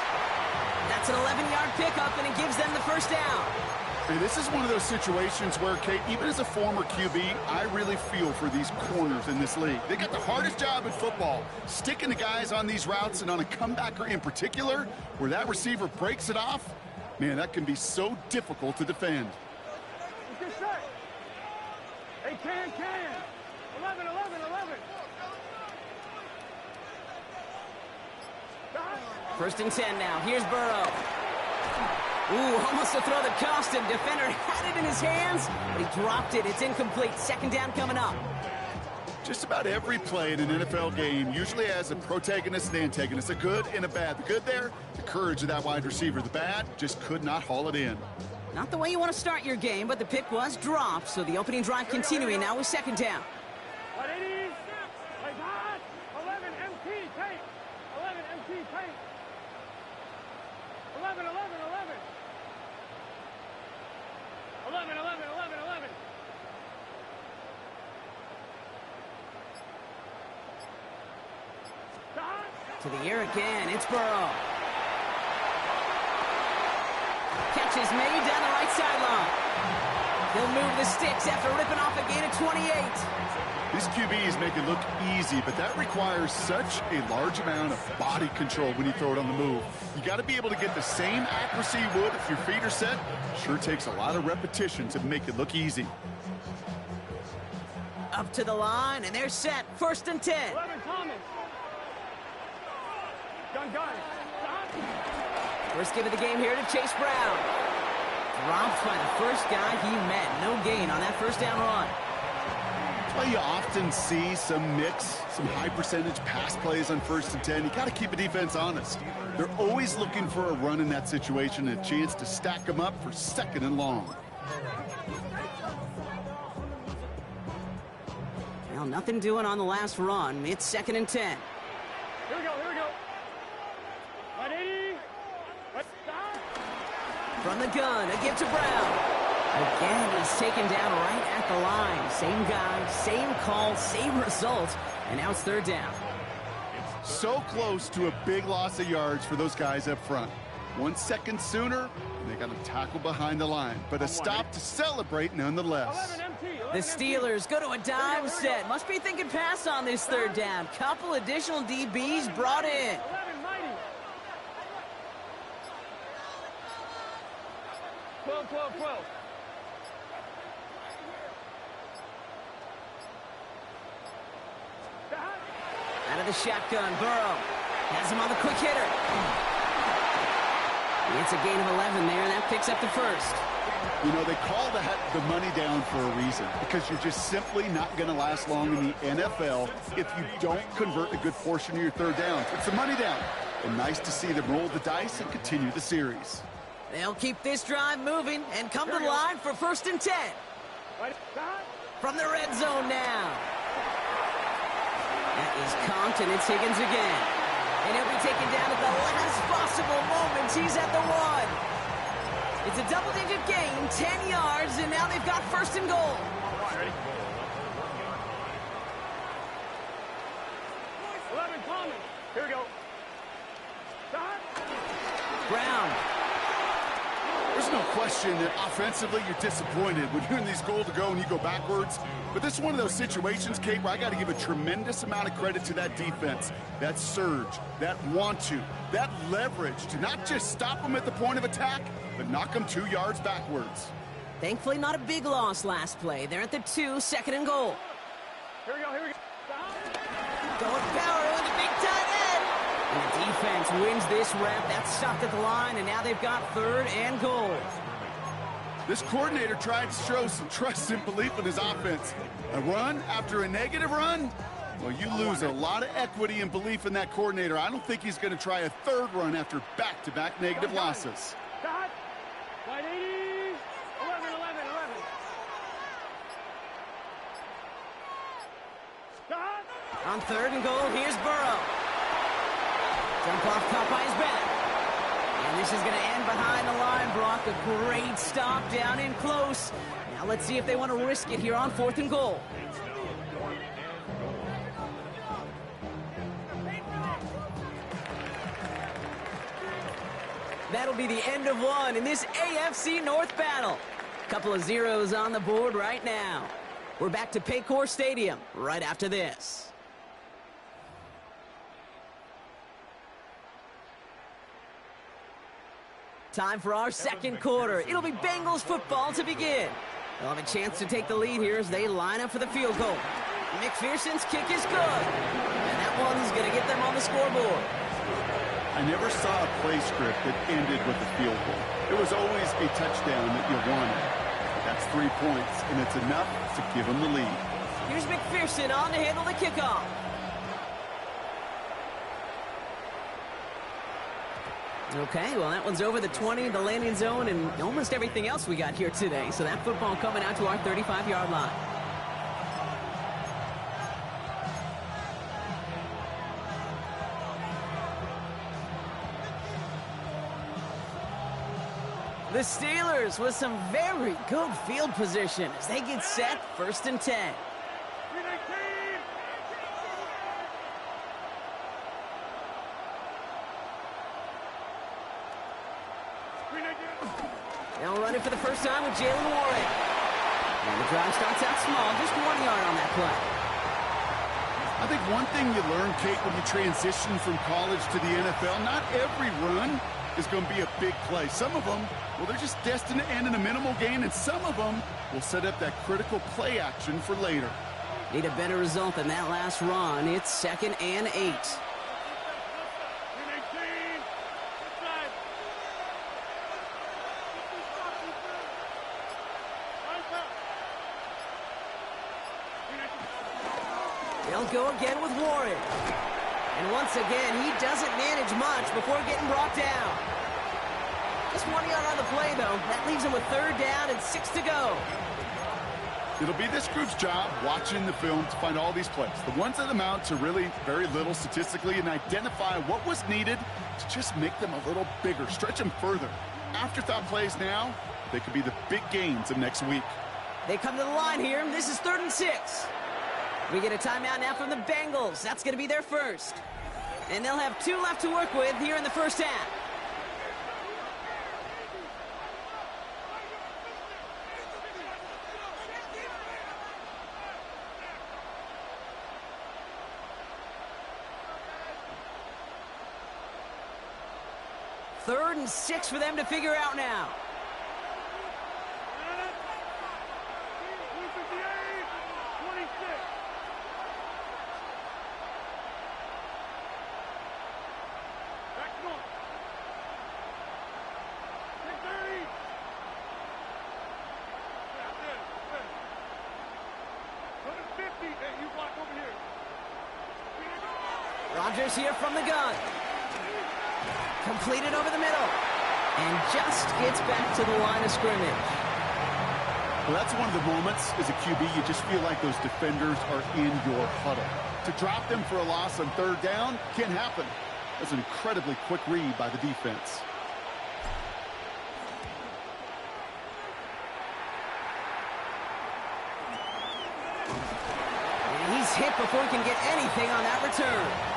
That's an 11-yard pickup, and it gives them the first down. Hey, this is one of those situations where, Kate, even as a former QB, I really feel for these corners in this league. They got the hardest job in football, sticking the guys on these routes and on a comebacker in particular, where that receiver breaks it off. Man, that can be so difficult to defend. Get set. Hey, can. 11. 1st and 10 now. Here's Burrow. Ooh, almost to throw that cost him. Defender had it in his hands, but he dropped it. It's incomplete. 2nd down coming up. Just about every play in an NFL game usually has a protagonist and antagonist, a good and a bad. The good there, the courage of that wide receiver. The bad, just could not haul it in. Not the way you want to start your game, but the pick was dropped, so the opening drive continuing now with 2nd down. 180. Like that. 11 MT tank. 11 MT tank. 11. 11. To the air again, it's Burrow. Catch is made down the right sideline. He'll move the sticks after ripping off a gain of 28. These QBs make it look easy, but that requires such a large amount of body control when you throw it on the move. You got to be able to get the same accuracy you would if your feet are set. Sure takes a lot of repetition to make it look easy. Up to the line, and they're set. 1st and 10. 11 Thomas. Gun. First give of the game here to Chase Brown. Dropped by the first guy he met. No gain on that 1st down run. That's why you often see some mix, some high percentage pass plays on 1st and 10. You got to keep a defense honest. They're always looking for a run in that situation, a chance to stack them up for 2nd and long. Well, nothing doing on the last run. It's 2nd and 10. Here we go. 180. From the gun, a give to Brown. Again, he's taken down right at the line. Same guy, same call, same result. And now it's 3rd down. So close to a big loss of yards for those guys up front. 1 second sooner, and they got him tackled behind the line. But a stop to celebrate nonetheless. The Steelers go to a dive set. Must be thinking pass on this third down. Couple additional DBs brought in. 11, mighty. 12, 12, 12. Out of the shotgun, Burrow has him on the quick hitter. It's a gain of 11 there, and that picks up the first. You know, they call the money down for a reason, because you're just simply not going to last long in the NFL if you don't convert a good portion of your third downs. It's the money down. And nice to see them roll the dice and continue the series. They'll keep this drive moving and come to the line for 1st and 10. From the red zone now. That is Compton. It's Higgins again. And he'll be taken down at the last possible moment. He's at the 1. It's a double-digit gain, 10 yards, and now they've got 1st and goal. Ready? 11, Common. Here we go. Stop. Brown. There's no question that offensively you're disappointed when you're in these goal to go and you go backwards. But this is one of those situations, Kate, where I got to give a tremendous amount of credit to that defense, that surge, that want to, that leverage to not just stop them at the point of attack, but knock them 2 yards backwards. Thankfully, not a big loss last play. They're at the 2, 2nd and goal. Here we go, here we go. Stop. Going power with a big tight end. And the defense wins this rep. That's stopped at the line, and now they've got 3rd and goal. This coordinator tried to show some trust and belief in his offense. A run after a negative run? Well, you lose a lot of equity and belief in that coordinator. I don't think he's going to try a 3rd run after back-to-back negative losses. Stop. Line 80. 11, 11, 11. Stop. On 3rd and goal, here's Burrow. Jump off Popeye's back. And this is going to end behind the line, Brock. A great stop down in close. Now let's see if they want to risk it here on 4th and goal. That'll be the end of one in this AFC North battle. Couple of zeros on the board right now. We're back to Paycor Stadium right after this. Time for our 2nd quarter. It'll be Bengals football to begin. They'll have a chance to take the lead here as they line up for the field goal. McPherson's kick is good. And that one's going to get them on the scoreboard. I never saw a play script that ended with a field goal. It was always a touchdown that you wanted. That's 3 points, and it's enough to give them the lead. Here's McPherson on to handle the kickoff. Okay, well, that one's over the 20, the landing zone, and almost everything else we got here today. So that football coming out to our 35-yard line. The Steelers with some very good field position as they get set, 1st and 10. They'll run it for the first time with Jalen Warren. And the drive starts out small, just 1 yard on that play. I think one thing you learn, Kate, when you transition from college to the NFL, not every run is going to be a big play. Some of them, well, they're just destined to end in a minimal gain, and some of them will set up that critical play action for later. Need a better result than that last run. It's 2nd and 8. They'll go again with Warren. And once again, he doesn't manage much before getting brought down. Just 1 yard on the play, though. That leaves him with 3rd down and 6 to go. It'll be this group's job watching the film to find all these plays. The ones that amount to really very little statistically and identify what was needed to just make them a little bigger, stretch them further. Afterthought plays now, they could be the big gains of next week. They come to the line here, and this is 3rd and 6. We get a timeout now from the Bengals. That's going to be their first. And they'll have 2 left to work with here in the first half. 3rd and 6 for them to figure out now. Rodgers here from the gun. Completed over the middle. And just gets back to the line of scrimmage. Well, that's one of the moments as a QB you just feel like those defenders are in your huddle. To drop them for a loss on 3rd down can't happen. That's an incredibly quick read by the defense. And he's hit before he can get anything on that return.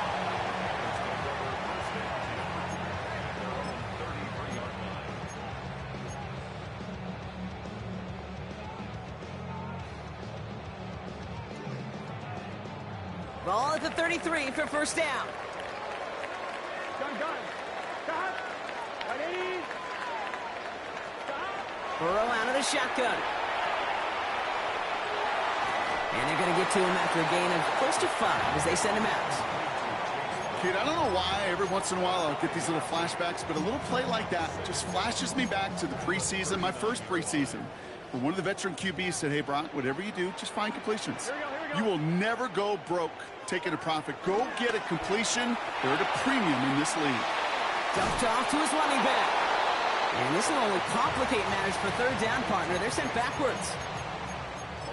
Ball at the 33 for 1st down. Gun. Stop. Ready. Stop. Burrow out of the shotgun. And they're going to get to him after a gain of close to 5 as they send him out. Kid, I don't know why every once in a while I'll get these little flashbacks, but a little play like that just flashes me back to the preseason, my first preseason. Where one of the veteran QBs said, hey, Brock, whatever you do, just find completions. Here we go. You will never go broke taking a profit. Go get a completion. They're at a premium in this league. Dumped off to his running back. And this will only complicate matters for 3rd down, partner. They're sent backwards.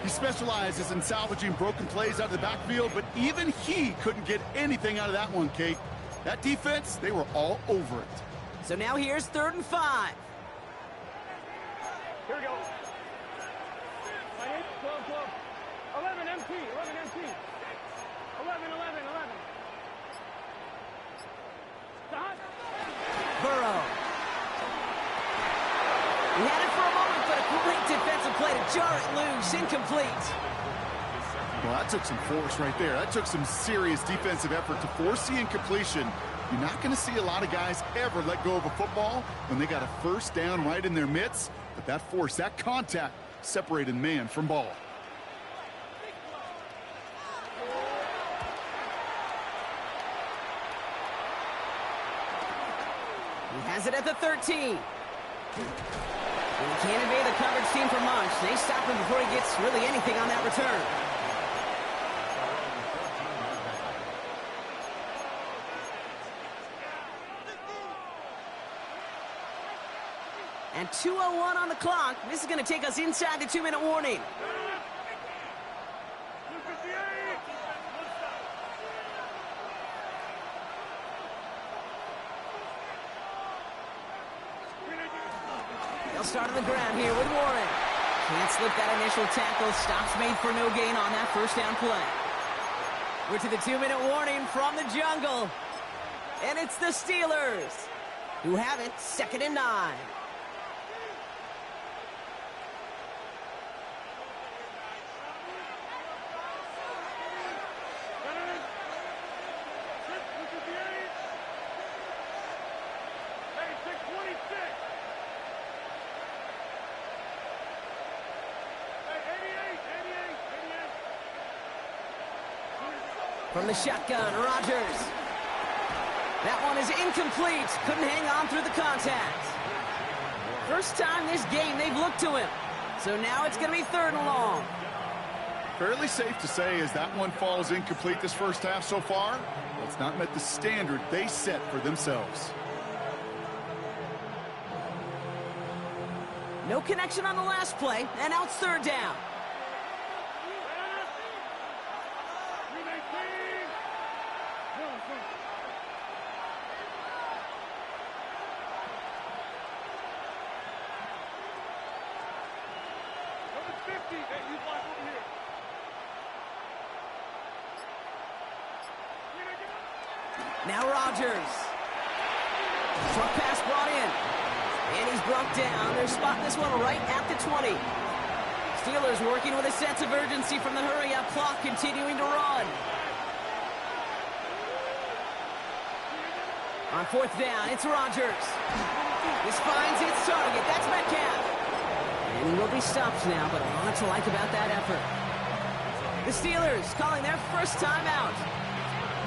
He specializes in salvaging broken plays out of the backfield, but even he couldn't get anything out of that one, Kate. That defense, they were all over it. So now here's 3rd and 5. Here we go. 12. 11 MT. 11. Stop. Burrow. He had it for a moment, but a great defensive play to jar it loose. Incomplete. Well, that took some force right there. That took some serious defensive effort to force the incompletion. You're not going to see a lot of guys ever let go of a football when they got a 1st down right in their midst. But that force, that contact, separated man from ball. He has it at the 13. And he can't evade the coverage team for much. They stop him before he gets really anything on that return. And 2:01 on the clock. This is going to take us inside the 2-minute warning. They'll start on the ground here with Warren. Can't slip that initial tackle. Stops made for no gain on that 1st down play. We're to the 2-minute warning from the jungle. And it's the Steelers who have it 2nd and 9. From the shotgun, Rodgers. That one is incomplete. Couldn't hang on through the contact. First time this game they've looked to him. So now it's going to be 3rd and long. Fairly safe to say as that one falls incomplete this first half so far, well, it's not met the standard they set for themselves. No connection on the last play, and now it's 3rd down. Now Rodgers. Short pass brought in. And he's brought down. They're spotting this one right at the 20. Steelers working with a sense of urgency from the hurry-up clock, continuing to run. On fourth down, it's Rodgers. This finds its target. That's Metcalf. And he will be stopped now, but a lot to like about that effort. The Steelers calling their first timeout.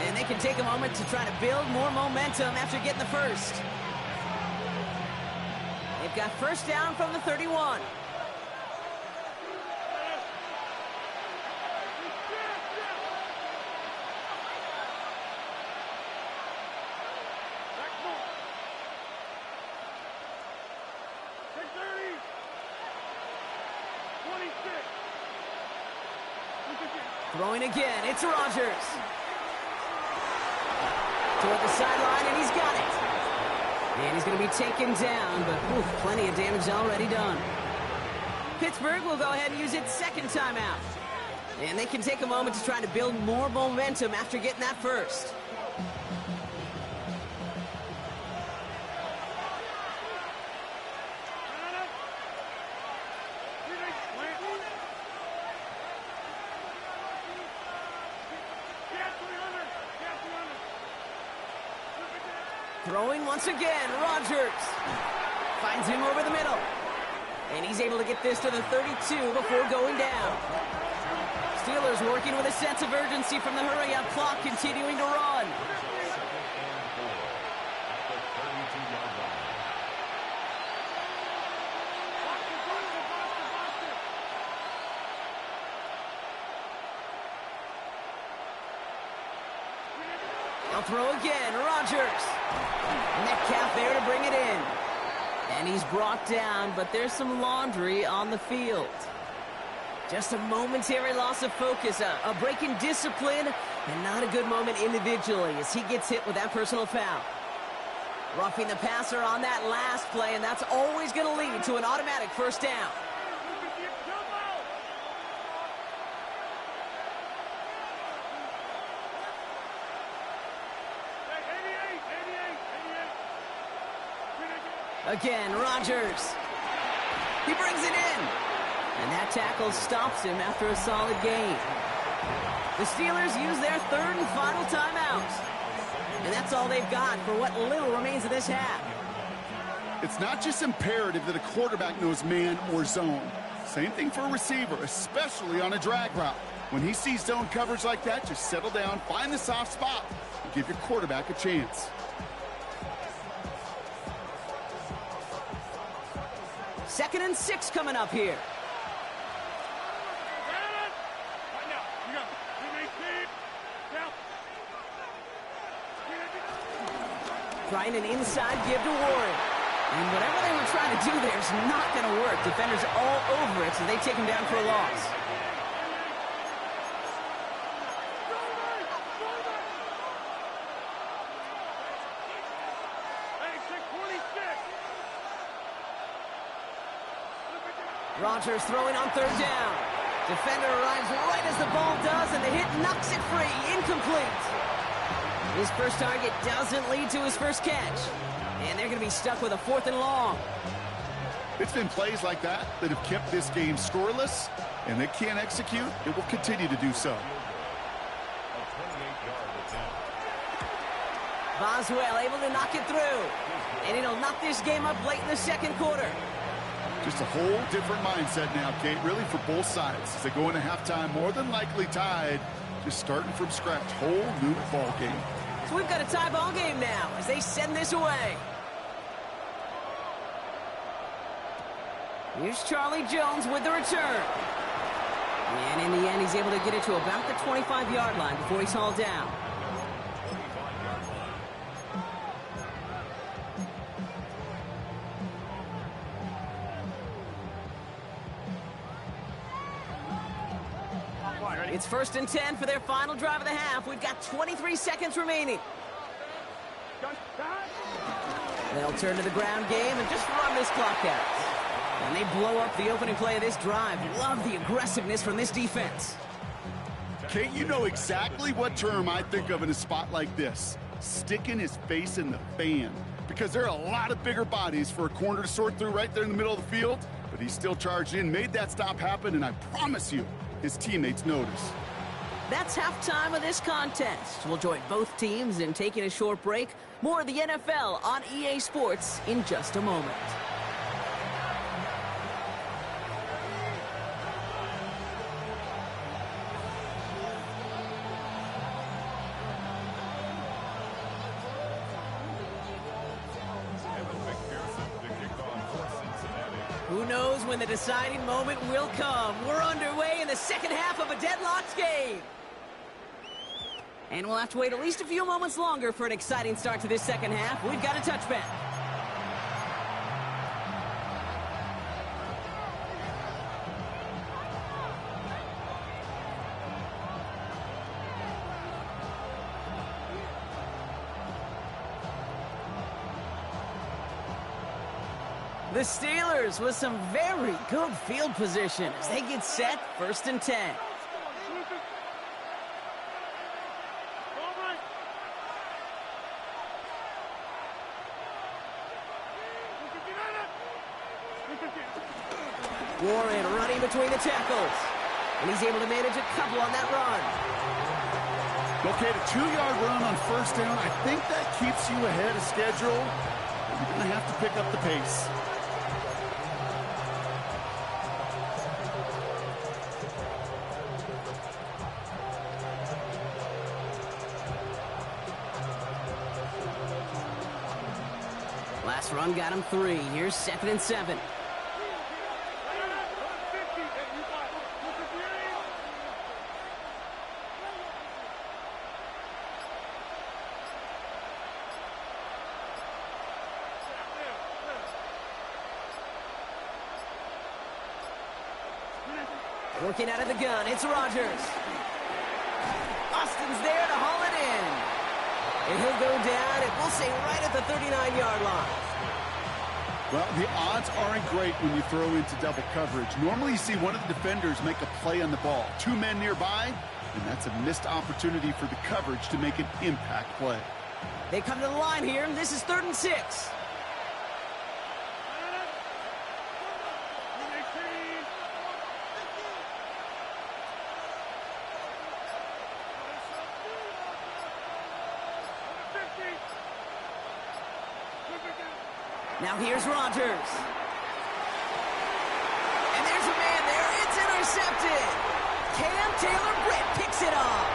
And they can take a moment to try to build more momentum after getting the first. They've got first down from the 31. Throwing again, it's Rodgers. Toward the sideline, and he's got it. And he's going to be taken down, but plenty of damage already done. Pittsburgh will go ahead and use its second timeout. And they can take a moment to try to build more momentum after getting that first. Throwing once again, Rodgers finds him over the middle. And he's able to get this to the 32 before going down. Steelers working with a sense of urgency from the hurry-up clock, continuing to run. They'll throw again, Rodgers. Metcalf there to bring it in. And he's brought down, but there's some laundry on the field. Just a momentary loss of focus, a break in discipline, and not a good moment individually as he gets hit with that personal foul. Roughing the passer on that last play, and that's always going to lead to an automatic first down. Again, Rodgers. He brings it in. And that tackle stops him after a solid gain. The Steelers use their third and final timeout. And that's all they've got for what little remains of this half. It's not just imperative that a quarterback knows man or zone. Same thing for a receiver, especially on a drag route. When he sees zone coverage like that, just settle down, find the soft spot, and give your quarterback a chance. Second and 6 coming up here. Trying an inside give to Warren. And whatever they were trying to do there is not going to work. Defenders all over it, so they take him down for a loss. Rodgers throwing on third down. Defender arrives right as the ball does, and the hit knocks it free. Incomplete. His first target doesn't lead to his first catch. And they're going to be stuck with a fourth and long. It's been plays like that that have kept this game scoreless, and they can't execute. It will continue to do so. Boswell able to knock it through. And it'll knock this game up late in the second quarter. Just a whole different mindset now, Kate, really for both sides. As they go into halftime, more than likely tied, just starting from scratch, whole new ball game. So we've got a tie ball game now as they send this away. Here's Charlie Jones with the return. And in the end, he's able to get it to about the 25-yard line before he's hauled down. It's first and 10 for their final drive of the half. We've got 23 seconds remaining. They'll turn to the ground game and just run this clock out. And they blow up the opening play of this drive. Love the aggressiveness from this defense. Kate, you know exactly what term I think of in a spot like this. Sticking his face in the fan. Because there are a lot of bigger bodies for a corner to sort through right there in the middle of the field. But he still charged in, made that stop happen, and I promise you, his teammates notice. That's halftime of this contest. We'll join both teams in taking a short break. More of the NFL on EA Sports in just a moment. Who knows when the deciding moment will come? We're underway in the second half of a deadlocked game. And we'll have to wait at least a few moments longer for an exciting start to this second half. We've got a touchback. The Steelers with some very good field position as they get set, 1st and 10. Warren running between the tackles. And he's able to manage a couple on that run. Okay, the 2-yard run on 1st down, I think that keeps you ahead of schedule. You're going to have to pick up the pace. Last run got him 3. Here's 2nd and 7. Working out of the gun, it's Rodgers. Austin's there to haul it in. And he'll go down, and we'll say right at the 39-yard line. Well, the odds aren't great when you throw into double coverage. Normally you see one of the defenders make a play on the ball. 2 men nearby, and that's a missed opportunity for the coverage to make an impact play. They come to the line here, and this is 3rd and 6. Now here's Rodgers. And there's a man there. It's intercepted. Cam Taylor-Britt picks it off.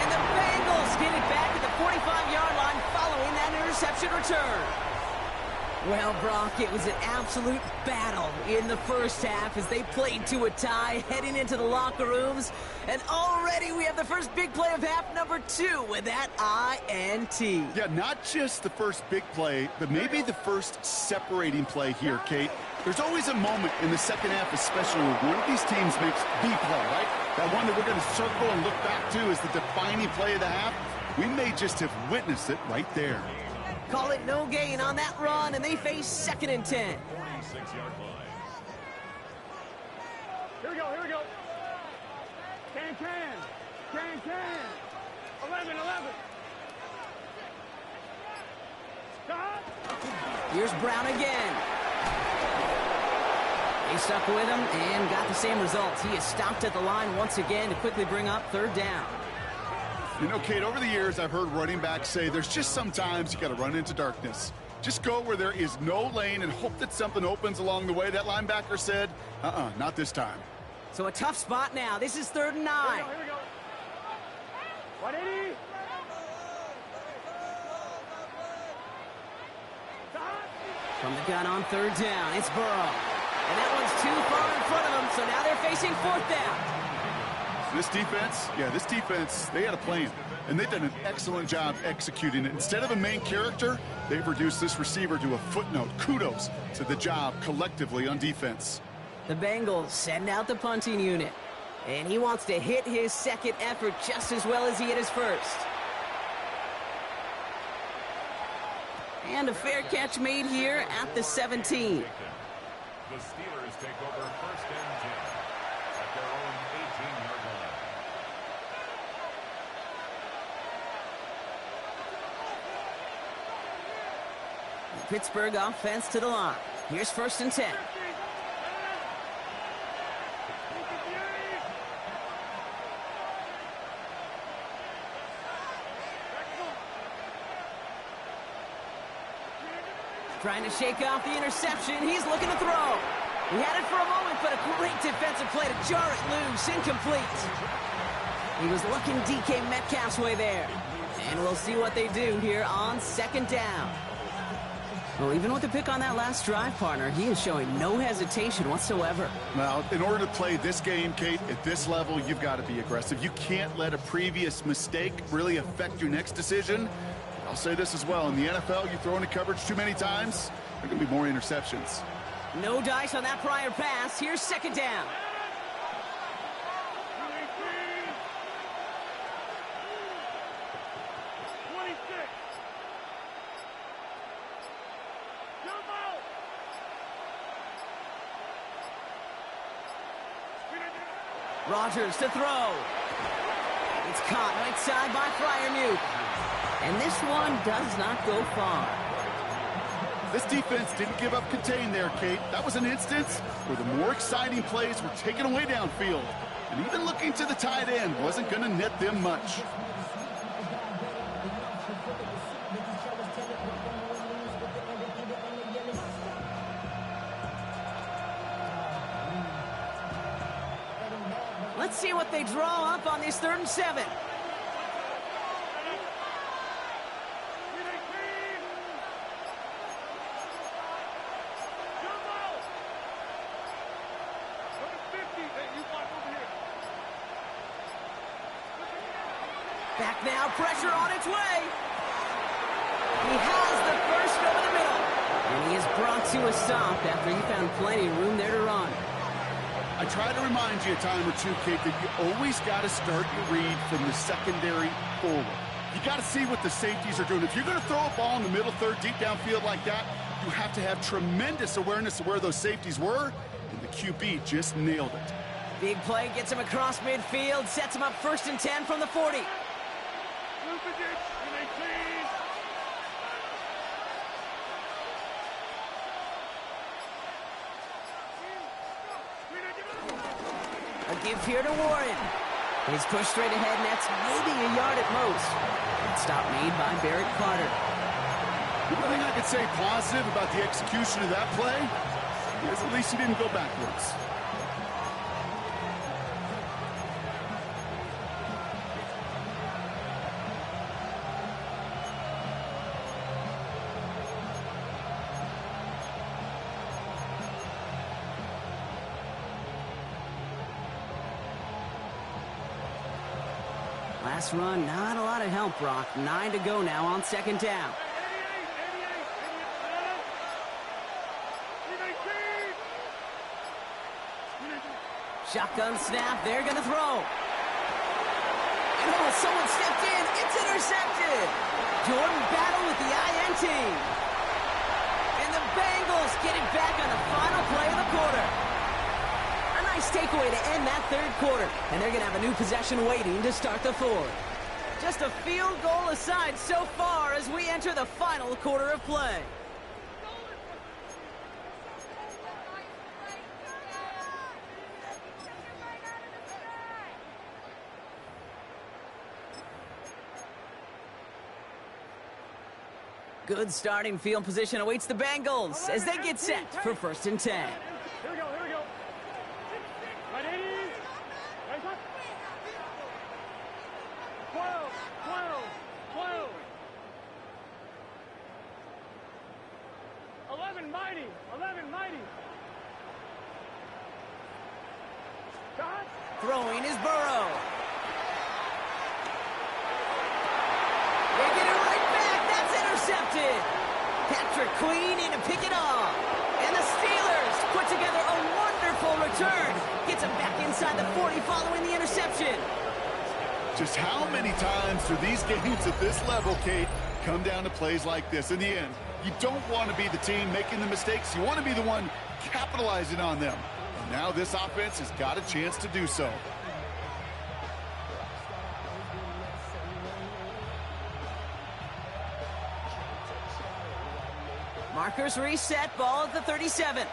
And the Bengals get it back at the 45-yard line following that interception return. Well, Brock, it was an absolute battle in the first half as they played to a tie, heading into the locker rooms. And already we have the first big play of half number 2 with that INT. Yeah, not just the first big play, but maybe the first separating play here, Kate. There's always a moment in the second half, especially when one of these teams makes the play, right? That one that we're going to circle and look back to as the defining play of the half. We may just have witnessed it right there. Call it no gain on that run, and they face 2nd and 10. 46-yard line. Here we go. Can. 11. Stop. Here's Brown again. They stuck with him and got the same results. He is stopped at the line once again to quickly bring up 3rd down. You know, Kate, over the years, I've heard running backs say there's just sometimes you got to run into darkness. Just go where there is no lane and hope that something opens along the way. That linebacker said, not this time. So a tough spot now. This is 3rd and 9. Here we go. 180. From the gun on 3rd down, it's Burrow. And that one's too far in front of them, so now they're facing 4th down. This defense, they had a plan, and they've done an excellent job executing it. Instead of a main character, they've reduced this receiver to a footnote. Kudos to the job collectively on defense. The Bengals send out the punting unit, and he wants to hit his second effort just as well as he hit his first. And a fair catch made here at the 17. The Steelers take over 1st and 10 at their own 18-yard line. Pittsburgh offense to the line. Here's 1st and 10. Trying to shake off the interception. He's looking to throw. He had it for a moment, but a great defensive play to jar it loose. Incomplete. He was looking DK Metcalf's way there. And we'll see what they do here on second down. Well, even with the pick on that last drive, partner, he is showing no hesitation whatsoever. Well, in order to play this game, Kate, at this level, you've got to be aggressive. You can't let a previous mistake really affect your next decision. I'll say this as well. In the NFL, you throw into coverage too many times, there are going to be more interceptions. No dice on that prior pass. Here's second down. Rodgers to throw. It's caught right side by Freiermuth. And this one does not go far. This defense didn't give up contain there, Kate. That was an instance where the more exciting plays were taken away downfield. And even looking to the tight end wasn't going to net them much. Let's see what they draw up on this 3rd and 7. Back now, pressure on its way. He has the first over the middle. And he is brought to a stop after he found plenty of room there to run. I try to remind you a time or two, Kate, that you always got to start your read from the secondary forward. You got to see what the safeties are doing. If you're going to throw a ball in the middle third, deep downfield like that, you have to have tremendous awareness of where those safeties were, and the QB just nailed it. Big play gets him across midfield, sets him up 1st and 10 from the 40. A give here to Warren. He's pushed straight ahead, and that's maybe a yard at most. Stop made by Barrett Carter. The only thing I could say positive about the execution of that play is at least he didn't go backwards. Last run, not a lot of help, Brock. 9 to go now on second down. Shotgun snap, they're going to throw. And oh, someone stepped in. It's intercepted. Jordan Battle with the INT. And the Bengals get it back on the final play of the quarter. A nice takeaway to end that 3rd quarter. And they're going to have a new possession waiting to start the 4th. Just a field goal aside so far as we enter the final quarter of play. Good starting field position awaits the Bengals as they get set for 1st and 10. Here we go, here we go. Ready? Raise up. 12, 12, 12. 11 mighty, 11 mighty. Shot. Throwing is Burrow. They get it right back. That's intercepted. Patrick Queen in to pick it off. And the Steelers put together a wonderful return. Gets him back inside the 40 following the interception. Just how many times do these games at this level, Kate, come down to plays like this? In the end, you don't want to be the team making the mistakes. You want to be the one capitalizing on them. And now this offense has got a chance to do so. Markers reset, ball at the 37.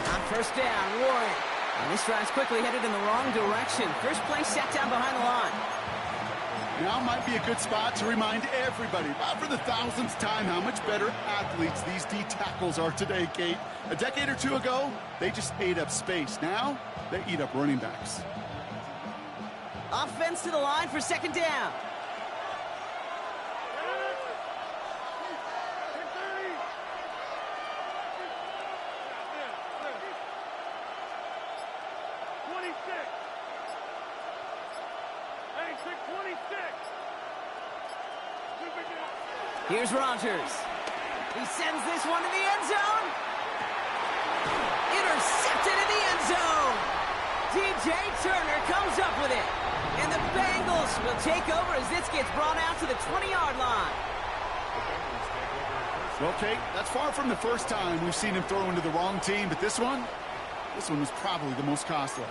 On 1st down, Warren. And this drive's quickly headed in the wrong direction. First play set down behind the line. Now might be a good spot to remind everybody, about for the thousandth time, how much better athletes these D tackles are today, Kate. A decade or two ago, they just ate up space. Now, they eat up running backs. Offense to the line for second down. Here's Rodgers. He sends this one to the end zone. Intercepted in the end zone. DJ Turner comes up with it. And the Bengals will take over as this gets brought out to the 20-yard line. Well, Kate, that's far from the first time we've seen him throw into the wrong team, but this one was probably the most costly.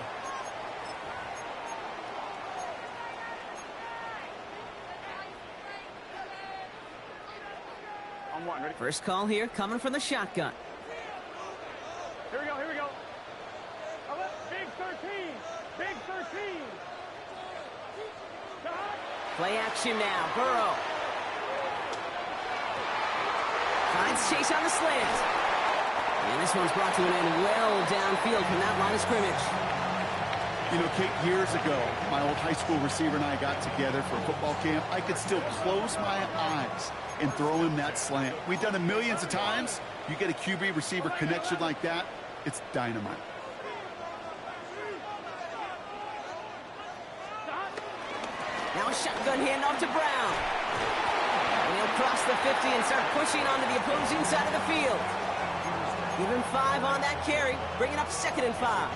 First call here coming from the shotgun. Here we go, here we go. Big 13, big 13. Play action now, Burrow. Finds Chase on the slant. And this one's brought to an end well downfield from that line of scrimmage. You know, Kate, years ago, my old high school receiver and I got together for a football camp. I could still close my eyes and throw him that slant. We've done it millions of times. You get a QB receiver connection like that, it's dynamite. Now a shotgun handoff to Brown. And he'll cross the 50 and start pushing onto the opposing side of the field. Give him 5 on that carry, bringing up 2nd and 5.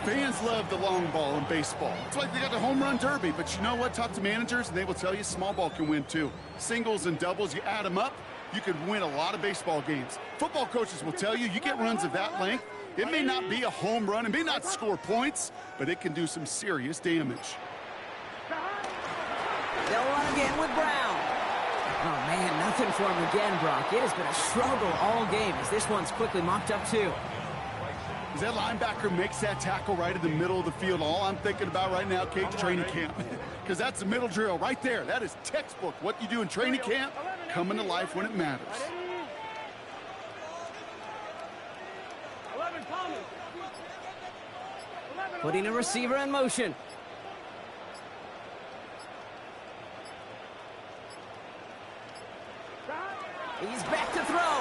Fans love the long ball in baseball. It's like they got the home run derby, but you know what? Talk to managers, and they will tell you small ball can win too. Singles and doubles, you add them up, you could win a lot of baseball games. Football coaches will tell you, you get runs of that length, it may not be a home run, it may not score points, but it can do some serious damage. They'll run again with Brown. Oh, man, nothing for him again, Brock. It has been a struggle all game as this one's quickly mopped up too. As that linebacker makes that tackle right in the middle of the field, all I'm thinking about right now, Kate, training camp. Because that's the middle drill right there. That is textbook. What you do in training camp, coming to life when it matters. 11, Thomas. Putting a receiver in motion. He's back to throw.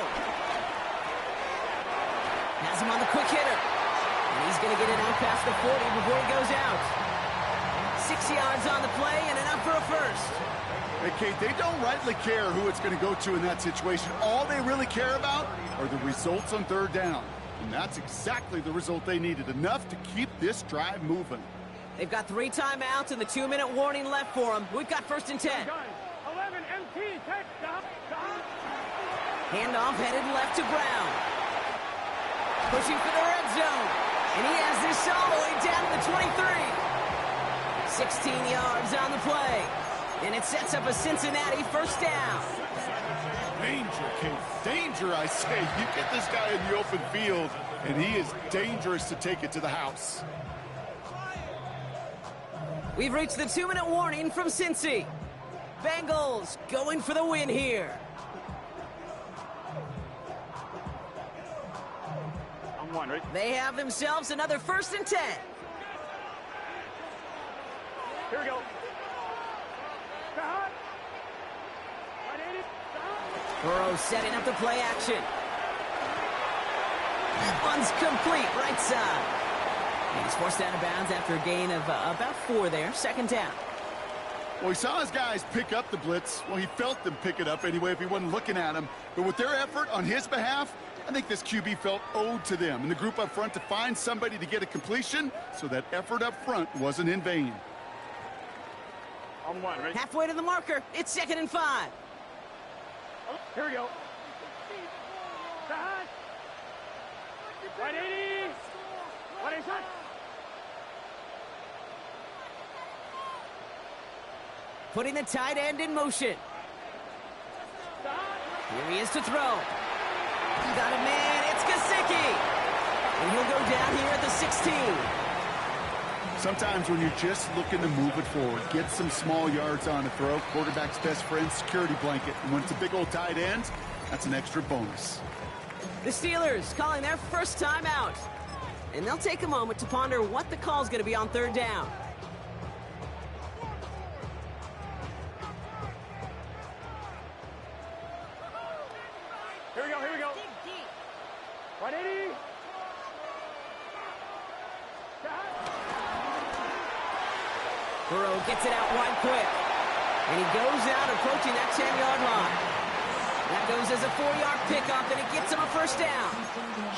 Has him on the quick hitter. And he's going to get it out past the 40 before he goes out. 6 yards on the play and enough for a first. Hey, Kate, they don't rightly care who it's going to go to in that situation. All they really care about are the results on third down. And that's exactly the result they needed. Enough to keep this drive moving. They've got 3 timeouts and the 2-minute warning left for them. We've got 1st and 10. 11, MT, take, stop. Handoff headed left to Brown. Pushing for the red zone. And he has this all the way down to the 23. 16 yards on the play. And it sets up a Cincinnati first down. Danger, Kate. Danger, I say. You get this guy in the open field, and he is dangerous to take it to the house. We've reached the 2-minute warning from Cincy. Bengals going for the win here. They have themselves another 1st and 10. Here we go. Burrow setting up the play action. One's complete, right side. And he's forced out of bounds after a gain of about 4 there. 2nd down. Well, he saw his guys pick up the blitz. Well, he felt them pick it up anyway if he wasn't looking at him. But with their effort on his behalf, I think this QB felt owed to them and the group up front to find somebody to get a completion, so that effort up front wasn't in vain. On 1, right? Halfway to the marker. It's 2nd and 5. Here we go. Side. 180. 180. Putting the tight end in motion. Here he is to throw. He got a man. It's Gesicki. And he'll go down here at the 16. Sometimes when you're just looking to move it forward, get some small yards on a throw, quarterback's best friend, security blanket. And when it's a big old tight end, that's an extra bonus. The Steelers calling their first time out. And they'll take a moment to ponder what the call's going to be on third down. Here we go, here we go. 180. Burrow gets it out wide quick. And he goes out approaching that 10-yard line. That goes as a 4-yard pickup, and it gets him a first down.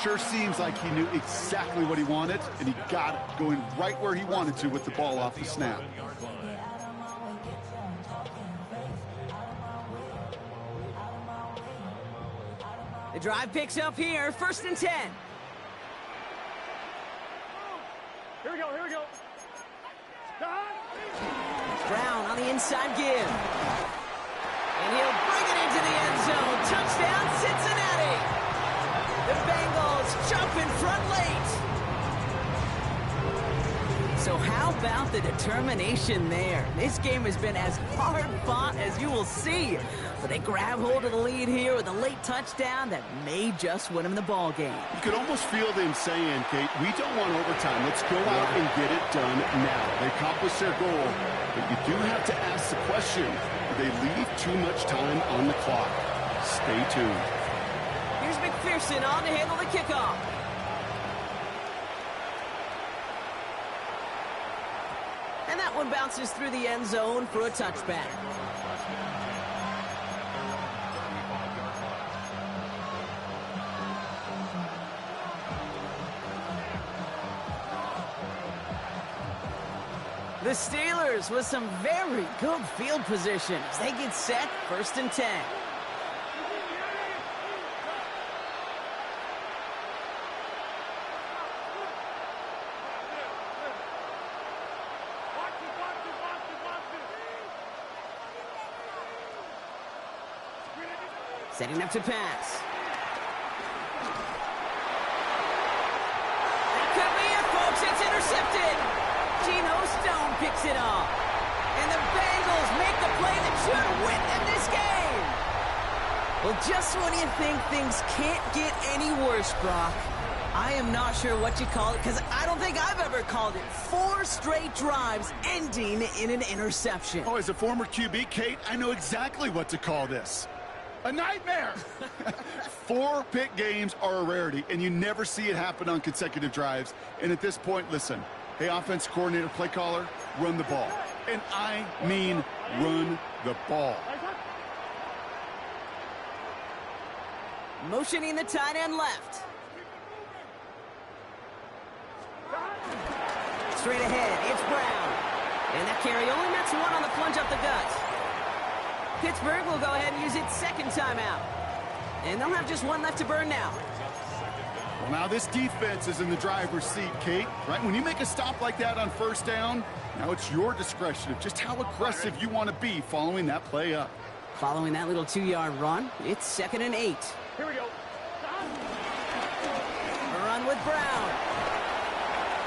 Sure seems like he knew exactly what he wanted, and he got it, going right where he wanted to with the ball off the snap. The drive picks up here, 1st and 10. Here we go, here we go. Brown on the inside give. And he'll bring it into the end zone. Touchdown, Cincinnati. The Bengals jump in front late. So how about the determination there? This game has been as hard fought as you will see. But they grab hold of the lead here with a late touchdown that may just win them the ball game. You could almost feel them saying, Kate, we don't want overtime. Let's go out and get it done now. They accomplished their goal. But you do have to ask the question, do they leave too much time on the clock? Stay tuned. Here's McPherson on to handle the kickoff. And that one bounces through the end zone for a touchback. The Steelers with some very good field position as they get set, 1st and 10. Setting up to pass. That could be it, folks. It's intercepted. Geno Stone picks it off. And the Bengals make the play that should win them this game. Well, just when you think things can't get any worse, Brock, I am not sure what you call it, because I don't think I've ever called it 4 straight drives ending in an interception. Oh, as a former QB, Kate, I know exactly what to call this. A nightmare! 4 pick games are a rarity, and you never see it happen on consecutive drives. And at this point, listen, hey, offense coordinator, play caller, run the ball. And I mean run the ball. Motioning the tight end left. Straight ahead, it's Brown. And that carry only nets 1 on the plunge up the gut. Pittsburgh will go ahead and use its 2nd timeout. And they'll have just 1 left to burn now. Well, now this defense is in the driver's seat, Kate. Right? When you make a stop like that on 1st down, now it's your discretion of just how aggressive you want to be following that play up. Following that little 2-yard run, it's 2nd and 8. Here we go. A run with Brown.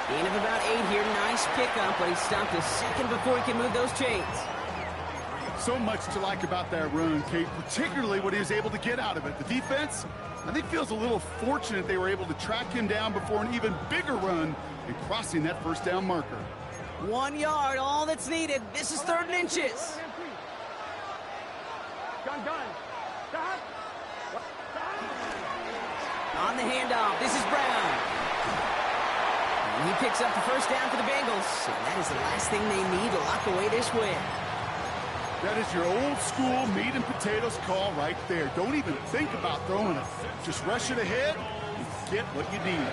Gain of about 8 here. Nice pickup, but he stopped a second before he can move those chains. So much to like about that run, Kate, particularly what he was able to get out of it. The defense, I think, feels a little fortunate they were able to track him down before an even bigger run and crossing that 1st down marker. 1 yard, all that's needed. This is 3rd and inches. Gun. On the handoff, this is Brown. And he picks up the 1st down for the Bengals. And that is the last thing they need to lock away this win. That is your old school meat and potatoes call right there. Don't even think about throwing it. Just rush it ahead and get what you need.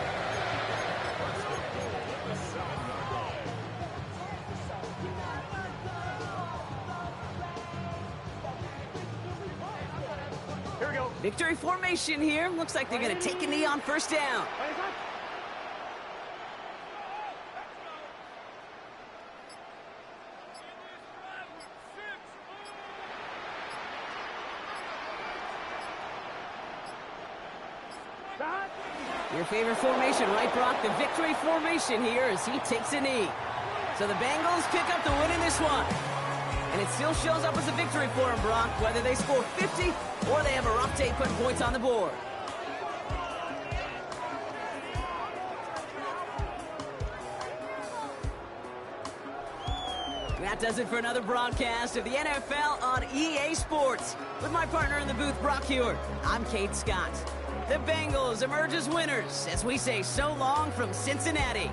Here we go. Victory formation here. Looks like they're going to take a knee on 1st down. Your favorite formation, right, Brock? The victory formation here as he takes a knee. So the Bengals pick up the win in this one. And it still shows up as a victory for them, Brock, whether they score 50 or they have a rough day putting points on the board. That does it for another broadcast of the NFL on EA Sports. With my partner in the booth, Brock Hewitt, I'm Kate Scott. The Bengals emerge as winners as we say so long from Cincinnati.